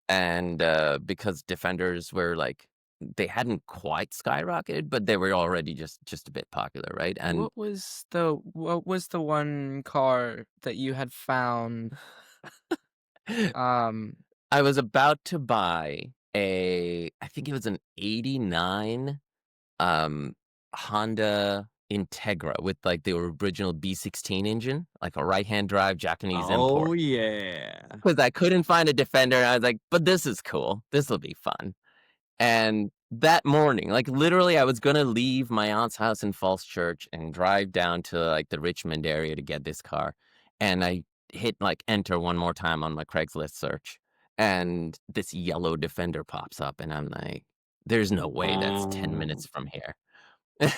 And because Defenders were like, they hadn't quite skyrocketed, but they were already just a bit popular, right? And What was the one car that you had found? I was about to buy I think it was an '89 Honda Integra with like the original B16 engine, like a right-hand drive Japanese import. Oh yeah. Because I couldn't find a Defender, and I was like, but this is cool. This will be fun. And that morning, like literally, I was gonna leave my aunt's house in Falls Church and drive down to like the Richmond area to get this car. And I hit like enter one more time on my Craigslist search, and this yellow Defender pops up, and I'm like, there's no way that's 10 minutes from here.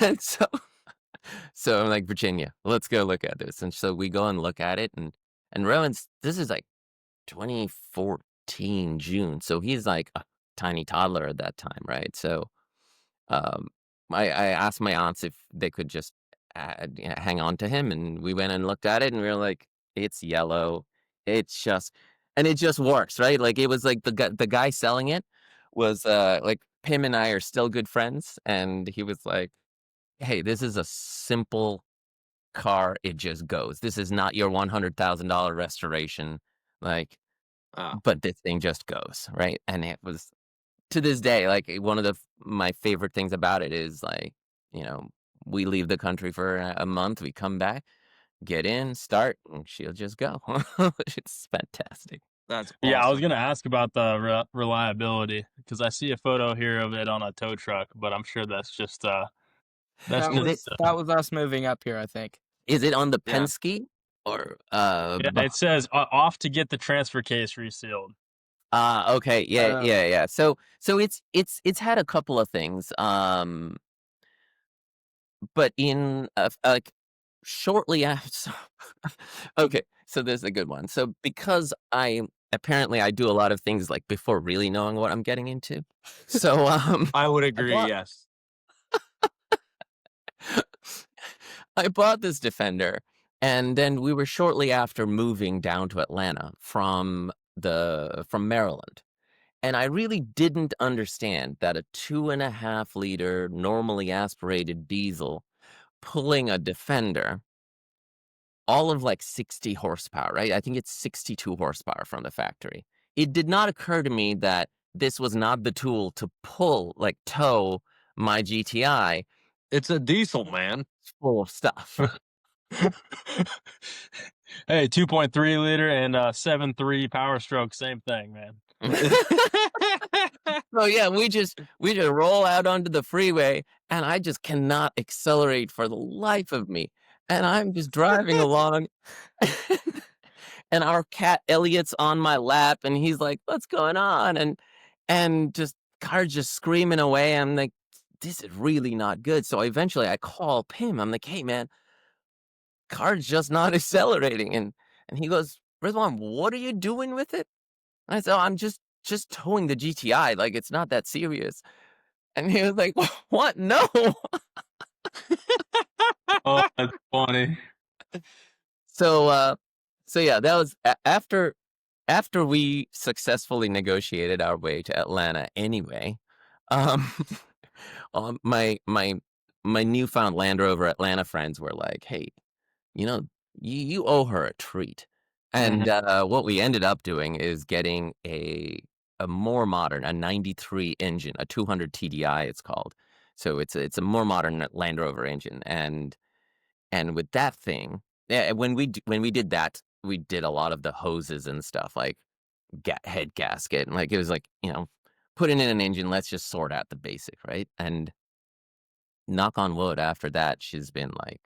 And so I'm like, Virginia, let's go look at this. And so we go and look at it, and Rowan's, this is like 2014 June, so he's like a tiny toddler at that time, right? So I asked my aunts if they could just hang on to him, and we went and looked at it, and we were like, it's yellow, and it just works, right? Like it was like the guy selling it was like Pim and I are still good friends, and he was like, hey, this is a simple car, it just goes. This is not your $100,000 restoration, like, but this thing just goes, right? And it was, to this day, like one of my favorite things about it is like, we leave the country for a month, we come back, get in, start, and she'll just go. It's fantastic. That's awesome. Yeah, I was gonna ask about the reliability because I see a photo here of it on a tow truck, but I'm sure that's just that was us moving up here, I think. Is it on the Yeah. Penske or yeah, it says off to get the transfer case resealed. okay, yeah. So it's had a couple of things, but in like shortly after. Okay, so there's a good one. So because I do a lot of things like before really knowing what I'm getting into. So I would agree. Yes. I bought this Defender, and then we were shortly after moving down to Atlanta from Maryland. And I really didn't understand that a 2.5 liter normally aspirated diesel pulling a Defender, all of like 60 horsepower, right? I think it's 62 horsepower from the factory. It did not occur to me that this was not the tool to tow my GTI. It's a diesel, man. Full of stuff. Hey, 2.3 liter and 7.3 power stroke, same thing, man. So yeah, we just roll out onto the freeway, and I just cannot accelerate for the life of me. And I'm just driving along, and our cat Elliot's on my lap, and he's like, "What's going on?" And just car's just screaming away. I'm like, this is really not good. So eventually I call Pim. I'm like, hey man, car's just not accelerating. And he goes, Ridwan, what are you doing with it? And I said, oh, I'm just towing the GTI. Like, it's not that serious. And he was like, what? No. Oh, that's funny. So yeah, that was after we successfully negotiated our way to Atlanta anyway. My newfound Land Rover Atlanta friends were like, hey, you owe her a treat. And what we ended up doing is getting a more modern, a 93 engine, a 200 TDI it's called. So it's a more modern Land Rover engine. And with that thing, when we did that, we did a lot of the hoses and stuff, like head gasket. And like, it was like, putting in an engine, let's just sort out the basic, right? And knock on wood, after that, she's been like,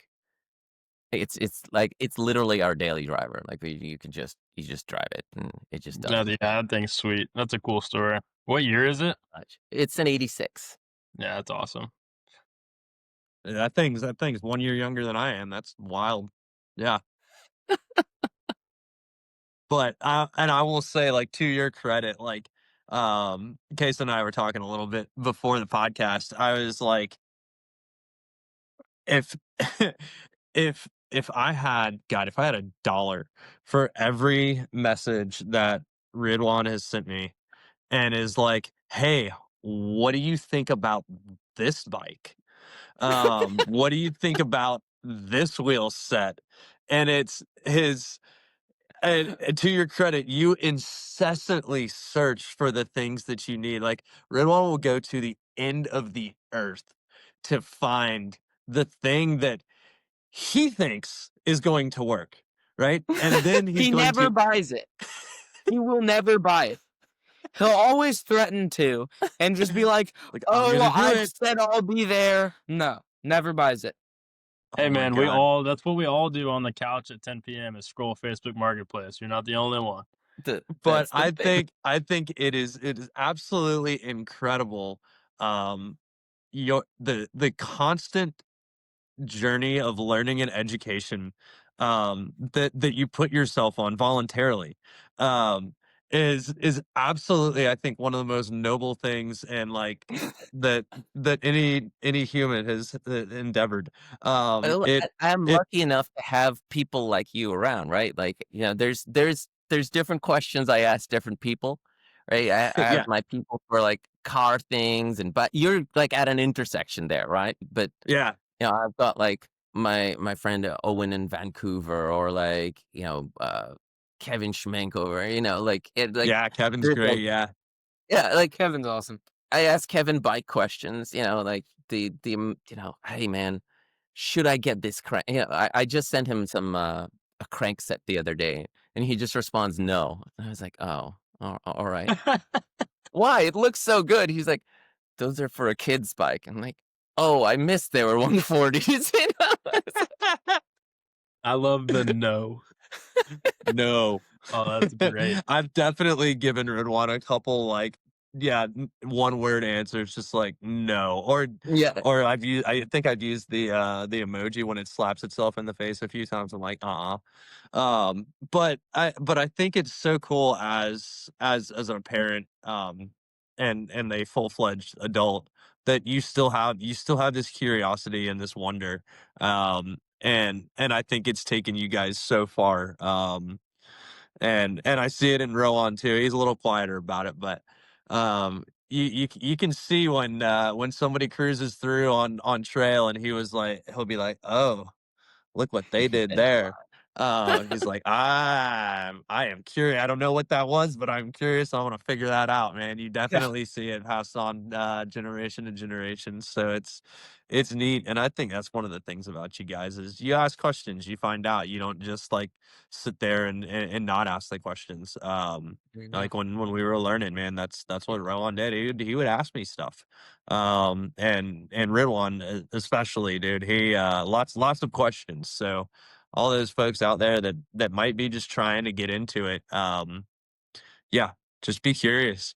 it's literally our daily driver. Like you just drive it, and it just does. Yeah, that thing's sweet. That's a cool story. What year is it? It's an '86. Yeah, that's awesome. That thing's 1 year younger than I am. That's wild. Yeah. But, and I will say, like, to your credit, like, Case and I were talking a little bit before the podcast. I was like, if if I had if I had $1 for every message that Ridwan has sent me and is like, "Hey, what do you think about this bike? What do you think about this wheel set?" And it's his and to your credit, you incessantly search for the things that you need. Like, Ridwan will go to the end of the earth to find the thing that he thinks is going to work, right? And then he's He going never to buys it. He will never buy it. He'll always threaten to and just be like, like, "I'm "Oh, gonna do I it." said I'll be there." No, never buys it. Hey Oh my man, god. that's what we all do on the couch at 10 p.m. is scroll Facebook Marketplace. You're not the only one. But That's the thing. I think it is absolutely incredible, your the constant journey of learning and education, that you put yourself on voluntarily, um, is absolutely, I think, one of the most noble things, and like that any human has endeavored. Well, It I'm it lucky enough to have people like you around, right? Like, there's different questions I ask different people, right? I have yeah, my people for like car things, but you're like at an intersection there, right? But yeah, I've got like my friend Owen in Vancouver, or like Kevin Schmenkover, like yeah. Kevin's there's great. like, Yeah, yeah, like Kevin's awesome. I ask Kevin bike questions, like hey man, should I get this crank? I just sent him some a crank set the other day, and he just responds no. And I was like, oh, all right. Why? It looks so good. He's like, those are for a kid's bike. I'm like, oh, I missed they were 140s. I love the no. No. Oh, that's great. I've definitely given Ridwan a couple, like, yeah, one word answers, just like no, Yeah. or I think I've used the emoji when it slaps itself in the face a few times. I'm like, but I think it's so cool as a parent, and a full fledged adult, that you still have this curiosity and this wonder, and I think it's taken you guys so far. And I see it in Rowan too. He's a little quieter about it, but you can see when somebody cruises through on trail, and he'll be like, "Oh, look what they did there." He's like, I am curious. I don't know what that was, but I'm curious. I want to figure that out, man. You Yeah. definitely see it passed on, generation to generation. So it's neat, and I think that's one of the things about you guys is you ask questions, you find out. You don't just like sit there and not ask the questions. Mhm. Like when we were learning, man, that's what Rowan did. He would ask me stuff, and Ridwan, especially, dude. He lots of questions. So all those folks out there that might be just trying to get into it, yeah, just be curious.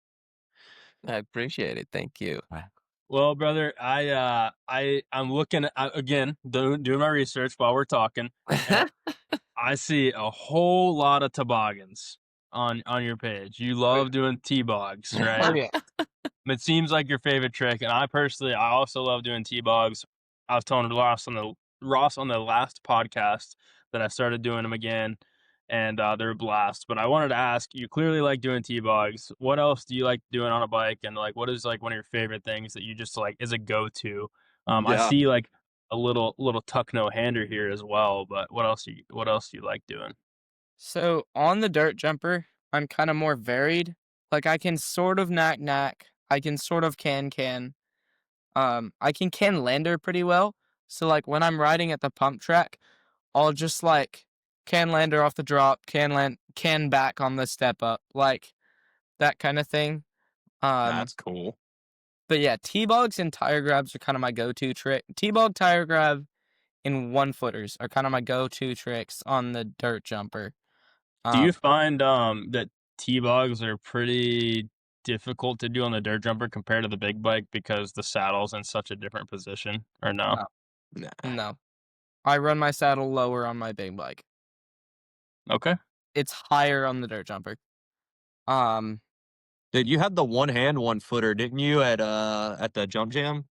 I appreciate it. Thank you. Well, brother, I'm looking at, again, doing my research while we're talking, and I see a whole lot of toboggans on your page. You Oh, yeah. love doing T-bogs, right? Oh, yeah. It seems like your favorite trick, and I also love doing T-bogs. I was telling Ross on the last podcast that I started doing them again, and they're a blast. But I wanted to ask, you clearly like doing T-bogs. What else do you like doing on a bike? And like, what is like one of your favorite things that you just like is a go-to? I Yeah. see like a little tuck no hander here as well. But what else do you like doing? So on the dirt jumper, I'm kind of more varied. Like I can sort of knack. I can sort of can. I can lander pretty well. So like when I'm riding at the pump track, I'll just like can lander off the drop, can back on the step up, like that kind of thing. Um, That's cool. but yeah, T-bogs and tire grabs are kind of my go-to trick. T-bog, tire grab, and 1-footers are kind of my go-to tricks on the dirt jumper. Do Um, you find that T-bogs are pretty difficult to do on the dirt jumper compared to the big bike because the saddle's in such a different position, or no? Nah. No. I run my saddle lower on my big bike. Okay. It's higher on the dirt jumper. Dude, you had the one hand, one footer, didn't you, at the jump jam?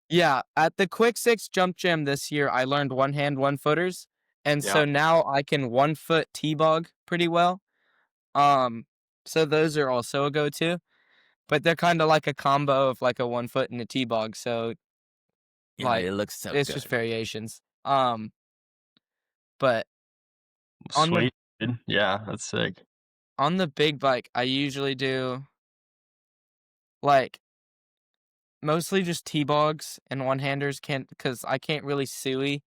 Yeah, at the Quick 6 jump jam this year, I learned one hand, one footers. And Yeah. so now I can 1 foot T-bog pretty well. So those are also a go-to. But they're kind of like a combo of like a 1 foot and a T-bog. So Yeah, like it looks so it's good. just variations. But on Sweet. Dude. Yeah, that's sick. on the big bike, I usually do like mostly just T-bogs and one-handers because I can't really suey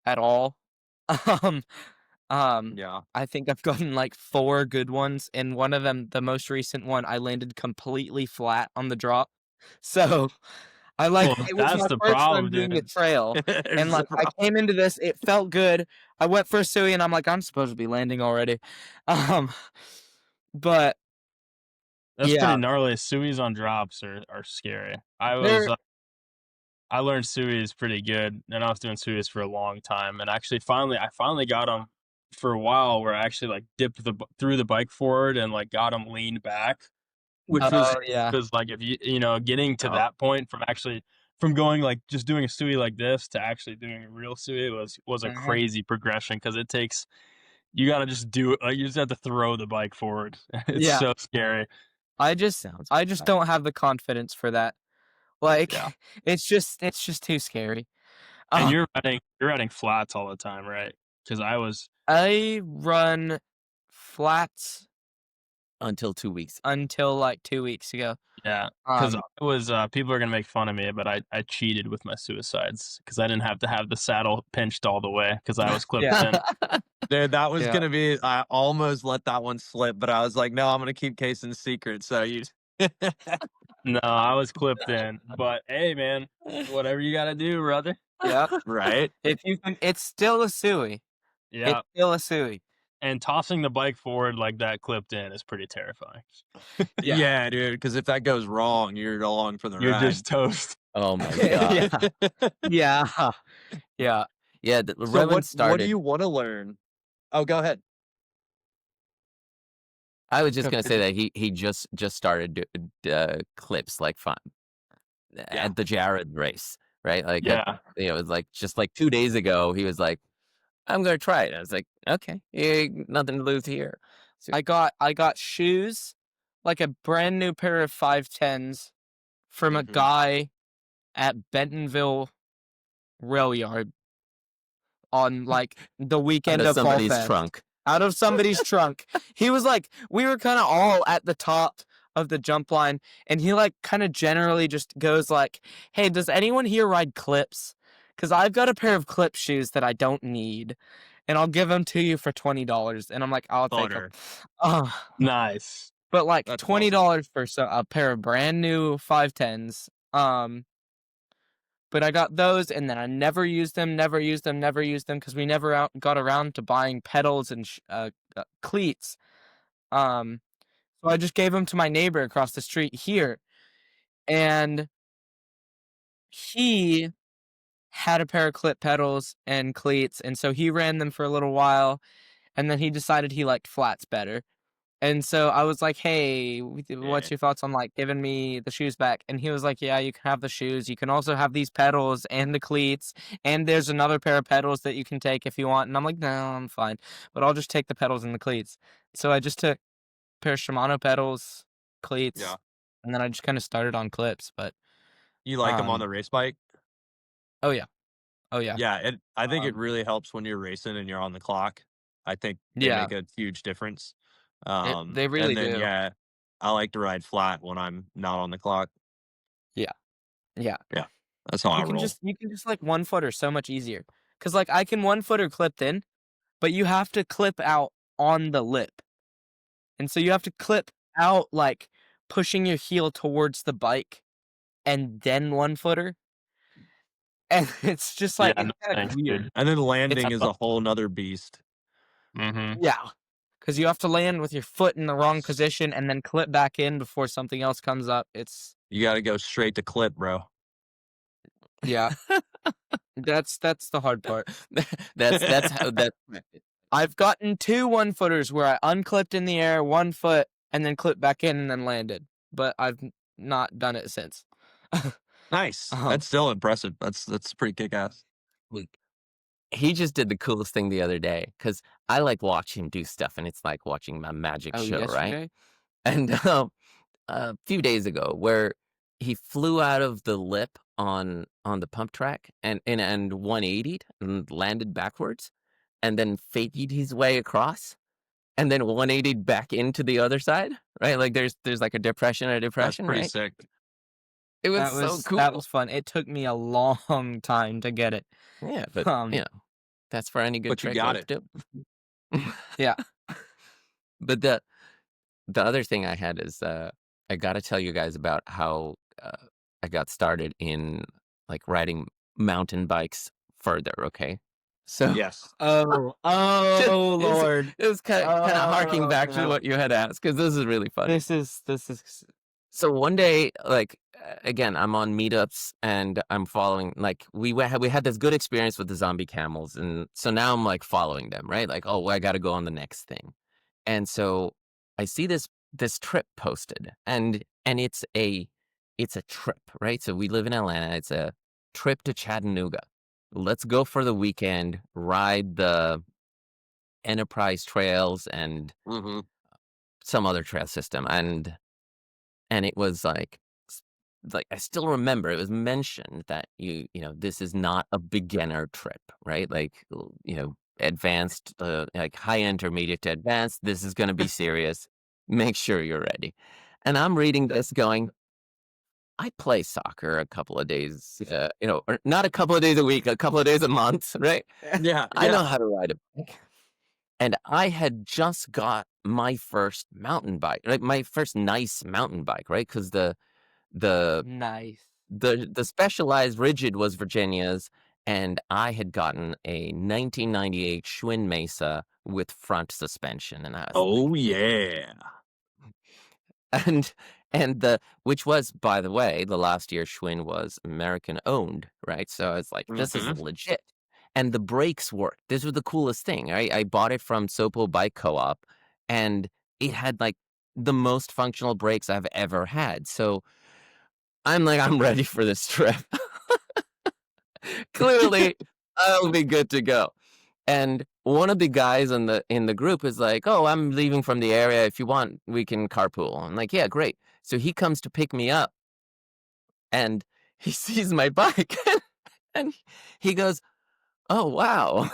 at all. Um, Yeah. I think I've gotten like 4 good ones, and one of them, the most recent one, I landed completely flat on the drop. So I like Well, it was that's my the first time problem, doing a dude. trail, and like I came into this, it felt good. I went for a suey, and I'm like, I'm supposed to be landing already. But That's yeah, pretty gnarly. Sui's on drops are scary. they're I learned Sui's pretty good, and I was doing Sui's for a long time. And actually, I finally got them for a while, where I actually like threw the bike forward and like got them leaned back, which was yeah. like if you know getting to Yeah. that point from going like just doing a Sui like this to actually doing a real Sui was a Mhm. crazy progression, because it takes you got to just do it, like you just have to throw the bike forward. It's Yeah. so scary. I just Sounds don't have the confidence for that. Like Yeah. it's just too scary. And Uh, you're running flats all the time, right? Because I run flats until 2 weeks. until like 2 weeks ago. yeah, because Um, I was people are gonna make fun of me, but I cheated with my suicides because I didn't have to have the saddle pinched all the way because I was clipped Yeah. in. Dude, that was Yeah. gonna be. I almost let that one slip, but I was like, no, I'm gonna keep Cason's secret. So you. No, I was clipped in. But hey, man, whatever you gotta do, brother. yeah. Right? If you can, it's still a suey. Yeah, It's still a suey. and tossing the bike forward like that clipped in is pretty terrifying. Yeah. Yeah, dude. Because if that goes wrong, you're along for the You're ride. just toast. Oh my god. Yeah. Yeah. Yeah, So Rowan what do started. you want to learn? Oh, go ahead. I was just Go gonna say ahead. that he just started clips like fun Yeah. at the Jared race, right? Like Yeah. it was like just like 2 days ago. He was like, "I'm gonna try it." I was like, "Okay, nothing to lose here." So, I got shoes, like a brand new pair of 510s from a Mhm. guy at Bentonville Rail Yard on like the out weekend of of Fall somebody's Fest. trunk. Out of somebody's trunk. He was like, we were kind of all at the top of the jump line, and he like kind of generally just goes like, hey, does anyone here ride clips? Because I've got a pair of clip shoes that I don't need, and I'll give them to you for $20. And I'm like, I'll take them. Butter. Nice. But like That's $20 for a pair of brand new 510s. But I got those, and then I never used them because we never got around to buying pedals and cleats. So I just gave them to my neighbor across the street here, and he had a pair of clip pedals and cleats, and so he ran them for a little while, and then he decided he liked flats better. And so I was like, "Hey, what's your thoughts on like giving me the shoes back?" And he was like, "Yeah, you can have the shoes. You can also have these pedals and the cleats, and there's another pair of pedals that you can take if you want." And I'm like, "No, I'm fine, but I'll just take the pedals and the cleats." So I just took a pair of Shimano pedals, cleats, Yeah. and then I just kind of started on clips. But You like them on um, the race bike? oh yeah, oh yeah, Yeah. I think it um, really helps when you're racing and you're on the clock. I think they yeah, make a huge difference. they really And then do. yeah, I like to ride flat when I'm not on the clock. Yeah, yeah. Yeah, that's how I roll. You can just like 1-footer so much easier because like I can 1-footer clipped in. But you have to clip out on the lip. And so you have to clip out, like, pushing your heel towards the bike and then 1-footer. And it's just Yeah, like, it's no kind thanks, of weird. dude. And then It's landing is a whole nother beast. Mm-hmm. yeah. Because you have to land with your foot in the wrong position and then clip back in before something else comes up. It's, You got to go straight to clip, bro. yeah. That's the hard part. That's how that. I've gotten 2 1-footers where I unclipped in the air 1 foot and then clipped back in and then landed, but I've not done it since. Nice. Um, That's still impressive. That's pretty kick ass. He just did the coolest thing the other day because I like watch him do stuff, and it's like watching my magic oh, show, right? yesterday? And a few days ago, where he flew out of the lip on the pump track and 180'd and landed backwards, and then faked his way across, and then 180'd back into the other side, right? Like there's like a depression, That's pretty right? sick. It was That so was cool. fun. It took me a long time to get it. Yeah, but Um, you know, that's for any good But you trick. got Let's it. do. Yeah. But the other thing I had is I got to tell you guys about how I got started in like riding mountain bikes further. Okay, so Yes. Oh, just- Lord. it was kind of harking back to no. what you had asked because this is really funny. This is So one day, like again, I'm on meetups and I'm following. Like we had this good experience with the zombie camels, and so now I'm like following them, right? Like, oh, I got to go on the next thing. And so I see this trip posted, and it's a trip, right? So we live in Atlanta. It's a trip to Chattanooga. Let's go for the weekend, ride the Enterprise trails and Mm-hmm. some other trail system, and it was like I still remember it was mentioned that you know this is not a beginner trip, right? Like you know advanced, like high intermediate to advanced. This is going to be serious. Make sure you're ready. And I'm reading this going, I play soccer a couple of days, you know, or not a couple of days a week, a couple of days a month, right? Yeah. I know how to ride a bike. And I had just got my first mountain bike, like my first nice mountain bike, right? Because the nice. specialized rigid was Virginia's, and I had gotten a 1998 Schwinn Mesa with front suspension, and I was Oh yeah. and the which was, by the way, the last year Schwinn was American owned, right? So I was like, this is legit. And the brakes worked. This was the coolest thing. I bought it from Sopo Bike Co-op, and it had like the most functional brakes I've ever had. So I'm like, I'm ready for this trip. Clearly, I'll be good to go. And one of the guys in the group is like, "Oh, I'm leaving from the area. If you want, we can carpool." I'm like, "Yeah, great." So he comes to pick me up, and he sees my bike, and he goes, "Oh, wow."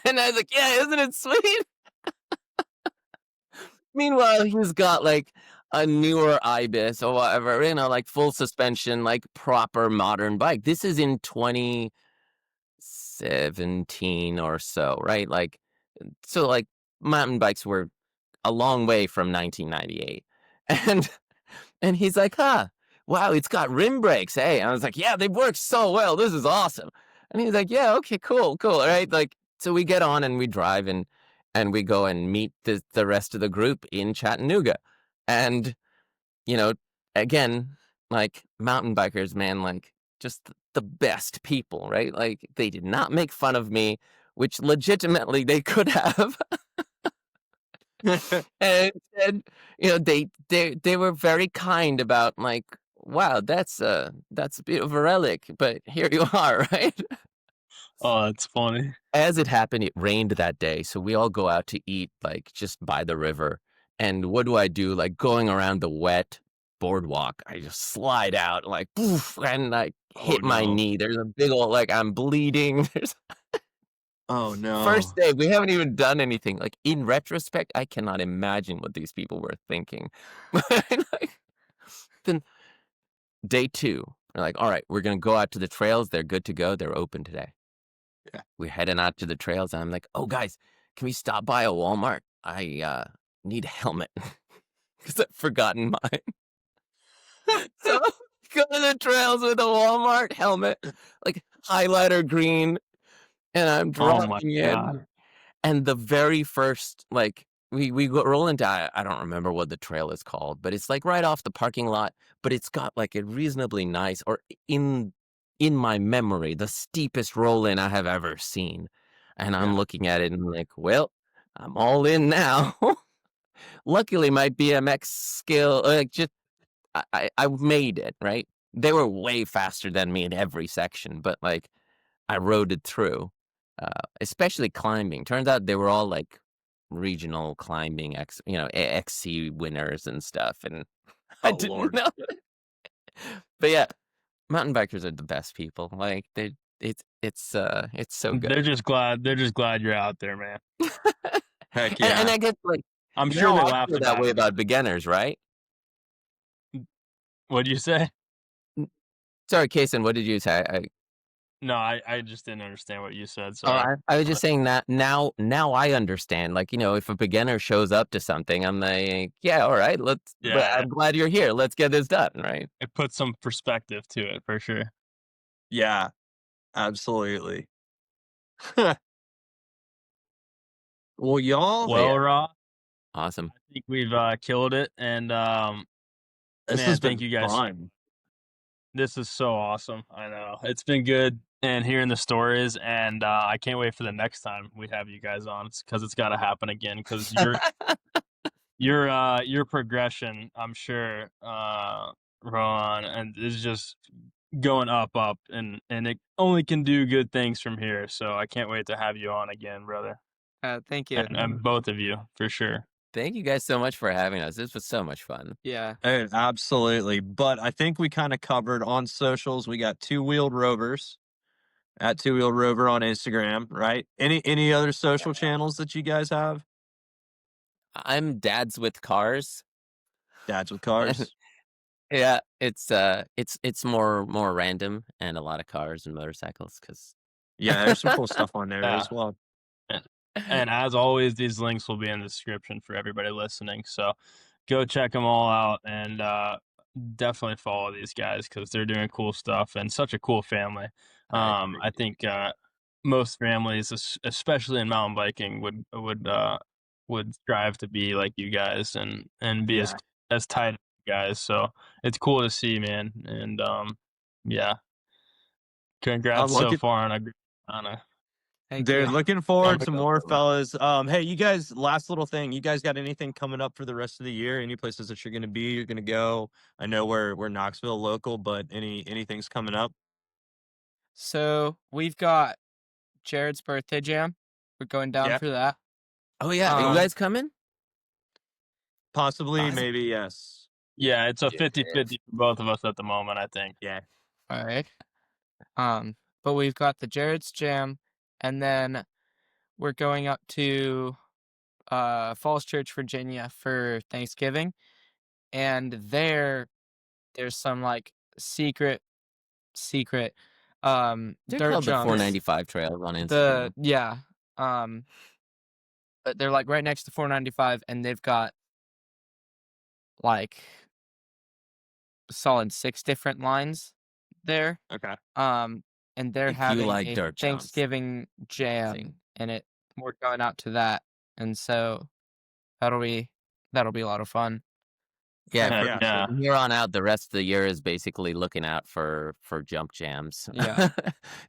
And I was like, "Yeah, isn't it sweet?" Meanwhile, he's got like a newer Ibis or whatever, you know, like full suspension, like proper modern bike. This is in 2017 or so, right? Like, so like mountain bikes were a long way from 1998. And he's like, huh, wow, it's got rim brakes. Hey, and I was like, yeah, they work so well. This is awesome. And he's like, yeah, okay, cool. All right. Like, so we get on and we drive and we go and meet the rest of the group in Chattanooga. And, you know, again, like mountain bikers, man, like just the best people, right? Like they did not make fun of me, which legitimately they could have. And you know, they were very kind about like, wow, that's a beautiful relic, but here you are, right? Oh, that's funny. As it happened, it rained that day, so we all go out to eat like just by the river. And what do I do? Like going around the wet boardwalk, I just slide out like poof, and like hit my no. knee. There's a big old like I'm bleeding. There's Oh no. first day, we haven't even done anything. Like in retrospect, I cannot imagine what these people were thinking. Like, then day 2, we're like, all right, we're gonna go out to the trails. They're good to go. They're open today. Yeah. We're heading out to the trails, and I'm like, oh guys, can we stop by a Walmart? I need a helmet because I've forgotten mine. So go to the trails with a Walmart helmet, like highlighter green, and I'm Oh my driving in. God. And the very first, like, we go roll into, I don't remember what the trail is called, but it's like right off the parking lot, but it's got like a reasonably nice, or in in my memory, the steepest roll in I have ever seen. And I'm looking at it and like, well, I'm all in now. Luckily, my BMX skill, just I made it, right? They were way faster than me in every section, but like I rode it through, especially climbing. Turns out they were all like regional climbing, XC winners and stuff, and I Oh, didn't Lord. know. But yeah, mountain bikers are the best people. Like it's so good. They're just glad you're out there, man. Heck And yeah. I guess like I'm sure now they I laughed feel that about way it. about beginners, right? What'd you say? Sorry, Cason, what did you say? No, I just didn't understand what you said. Oh, Sorry. I was just saying that now I understand. Like, if a beginner shows up to something, I'm like, yeah, all right, but Yeah, I'm glad you're here. Let's get this done, right? it puts some perspective to it for sure. Yeah, absolutely. Well, y'all, Well, Ross, Awesome. I think we've killed it, and this man, has thank been you guys. fun. This is so awesome. I know it's been good, and hearing the stories, and I can't wait for the next time we have you guys on, because it's got to happen again. Because your progression, I'm sure, Ron, and is just going up, and it only can do good things from here. So I can't wait to have you on again, brother, Thank you. and both of you for sure. Thank you guys so much for having us. This was so much fun. Yeah. Hey, absolutely. But I think we kind of covered on socials. We got Two Wheeled Rovers at Two Wheeled Rover on Instagram, right? Any other social channels that you guys have? I'm Dads with Cars. Dads with Cars. Yeah, it's more random and a lot of cars and motorcycles because Yeah, there's some cool stuff on there Yeah. as well. And as always, these links will be in the description for everybody listening. So go check them all out, and definitely follow these guys because they're doing cool stuff and such a cool family. I think most families, especially in mountain biking, would strive to be like you guys and be as tight as you guys. So it's cool to see, man. And yeah, congrats so far on a Thank Dude, you. looking forward to Thank you. more, fellas. Hey, you guys, last little thing. You guys got anything coming up for the rest of the year? Any places that you're going to go? I know we're Knoxville local, but anything's coming up? So we've got Jared's birthday jam. We're going down Yeah. for that. Oh yeah, are you guys coming? Possibly, Awesome. maybe, yes. Yeah, it's a Yeah. 50-50 for both of us at the moment, I think. Yeah. All right. But we've got the Jared's jam, and then we're going up to Falls Church, Virginia for Thanksgiving, and there's some like secret They're dirt called the jumps. 495 trails on Instagram. But they're like right next to 495, and they've got like solid 6 different lines there. Okay. And they're If you having like a dirt jumps. Thanksgiving jam, Sing. and we're going out to that, and so that'll be a lot of fun. Yeah, Yeah. from here on out, the rest of the year is basically looking out for jump jams. Yeah.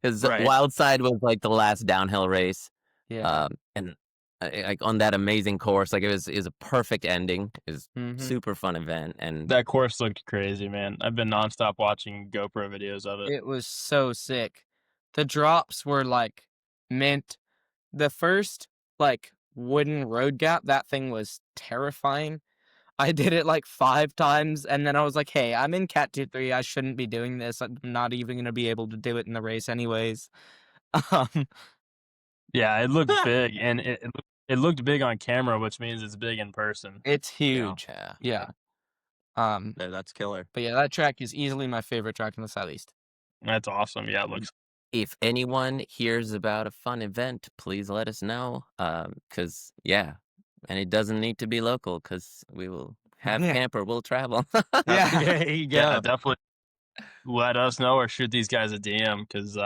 Because Right. Wildside was like the last downhill race. Yeah. And like on that amazing course, like it was a perfect ending. It was Mhm. super fun event, and That course looked crazy, man. I've been nonstop watching GoPro videos of it. It was so sick. The drops were like mint. The first like wooden road gap, that thing was terrifying. I did it like 5 times, and then I was like, hey, I'm in Cat 2-3. I shouldn't be doing this. I'm not even going to be able to do it in the race anyways. Yeah, it looked big, and it looked big on camera, which means it's big in person. It's huge. yeah. Yeah. No, that's killer. But yeah, that track is easily my favorite track in the Southeast. That's awesome. Yeah, it looks. If anyone hears about a fun event, please let us know. Because and it doesn't need to be local, because we will have Yeah. camper. We'll travel. Yeah. There you go. Yeah, definitely. Let us know or shoot these guys a DM because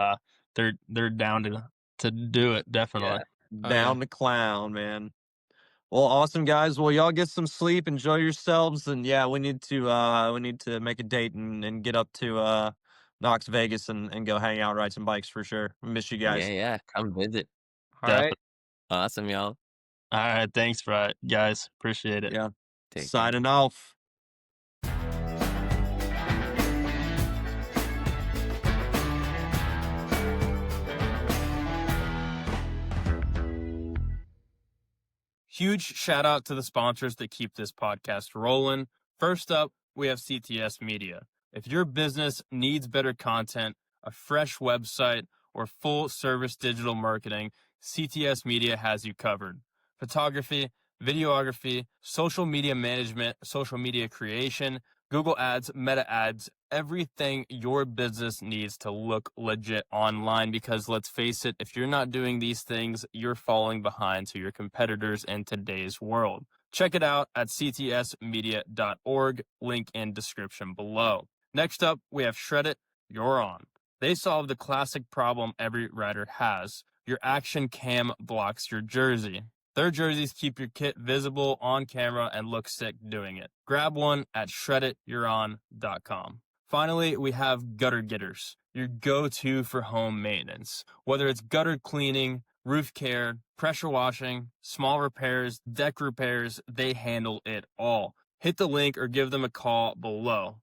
they're down to do it. Definitely. Down to clown, man. Well, awesome, guys. Well, y'all get some sleep, enjoy yourselves, and yeah, we need to make a date and get up to Knox Vegas and go hang out, ride some bikes for sure. Miss you guys. Yeah, come visit. All right. Definitely. Awesome, y'all. All right. Thanks, guys. Appreciate it. Yeah. Take care. Signing off. Huge shout out to the sponsors that keep this podcast rolling. First up, we have CTS Media. If your business needs better content, a fresh website, or full service digital marketing, CTS Media has you covered. Photography, videography, social media management, social media creation, Google Ads, Meta Ads, everything your business needs to look legit online, because let's face it, if you're not doing these things, you're falling behind to your competitors in today's world. Check it out at ctsmedia.org, link in description below. Next up, we have Shred It, You're On. They solve the classic problem every rider has. Your action cam blocks your jersey. Their jerseys keep your kit visible on camera and look sick doing it. Grab one at shreddityouron.com. Finally, we have Gutter Getters, your go-to for home maintenance. Whether it's gutter cleaning, roof care, pressure washing, small repairs, deck repairs, they handle it all. Hit the link or give them a call below.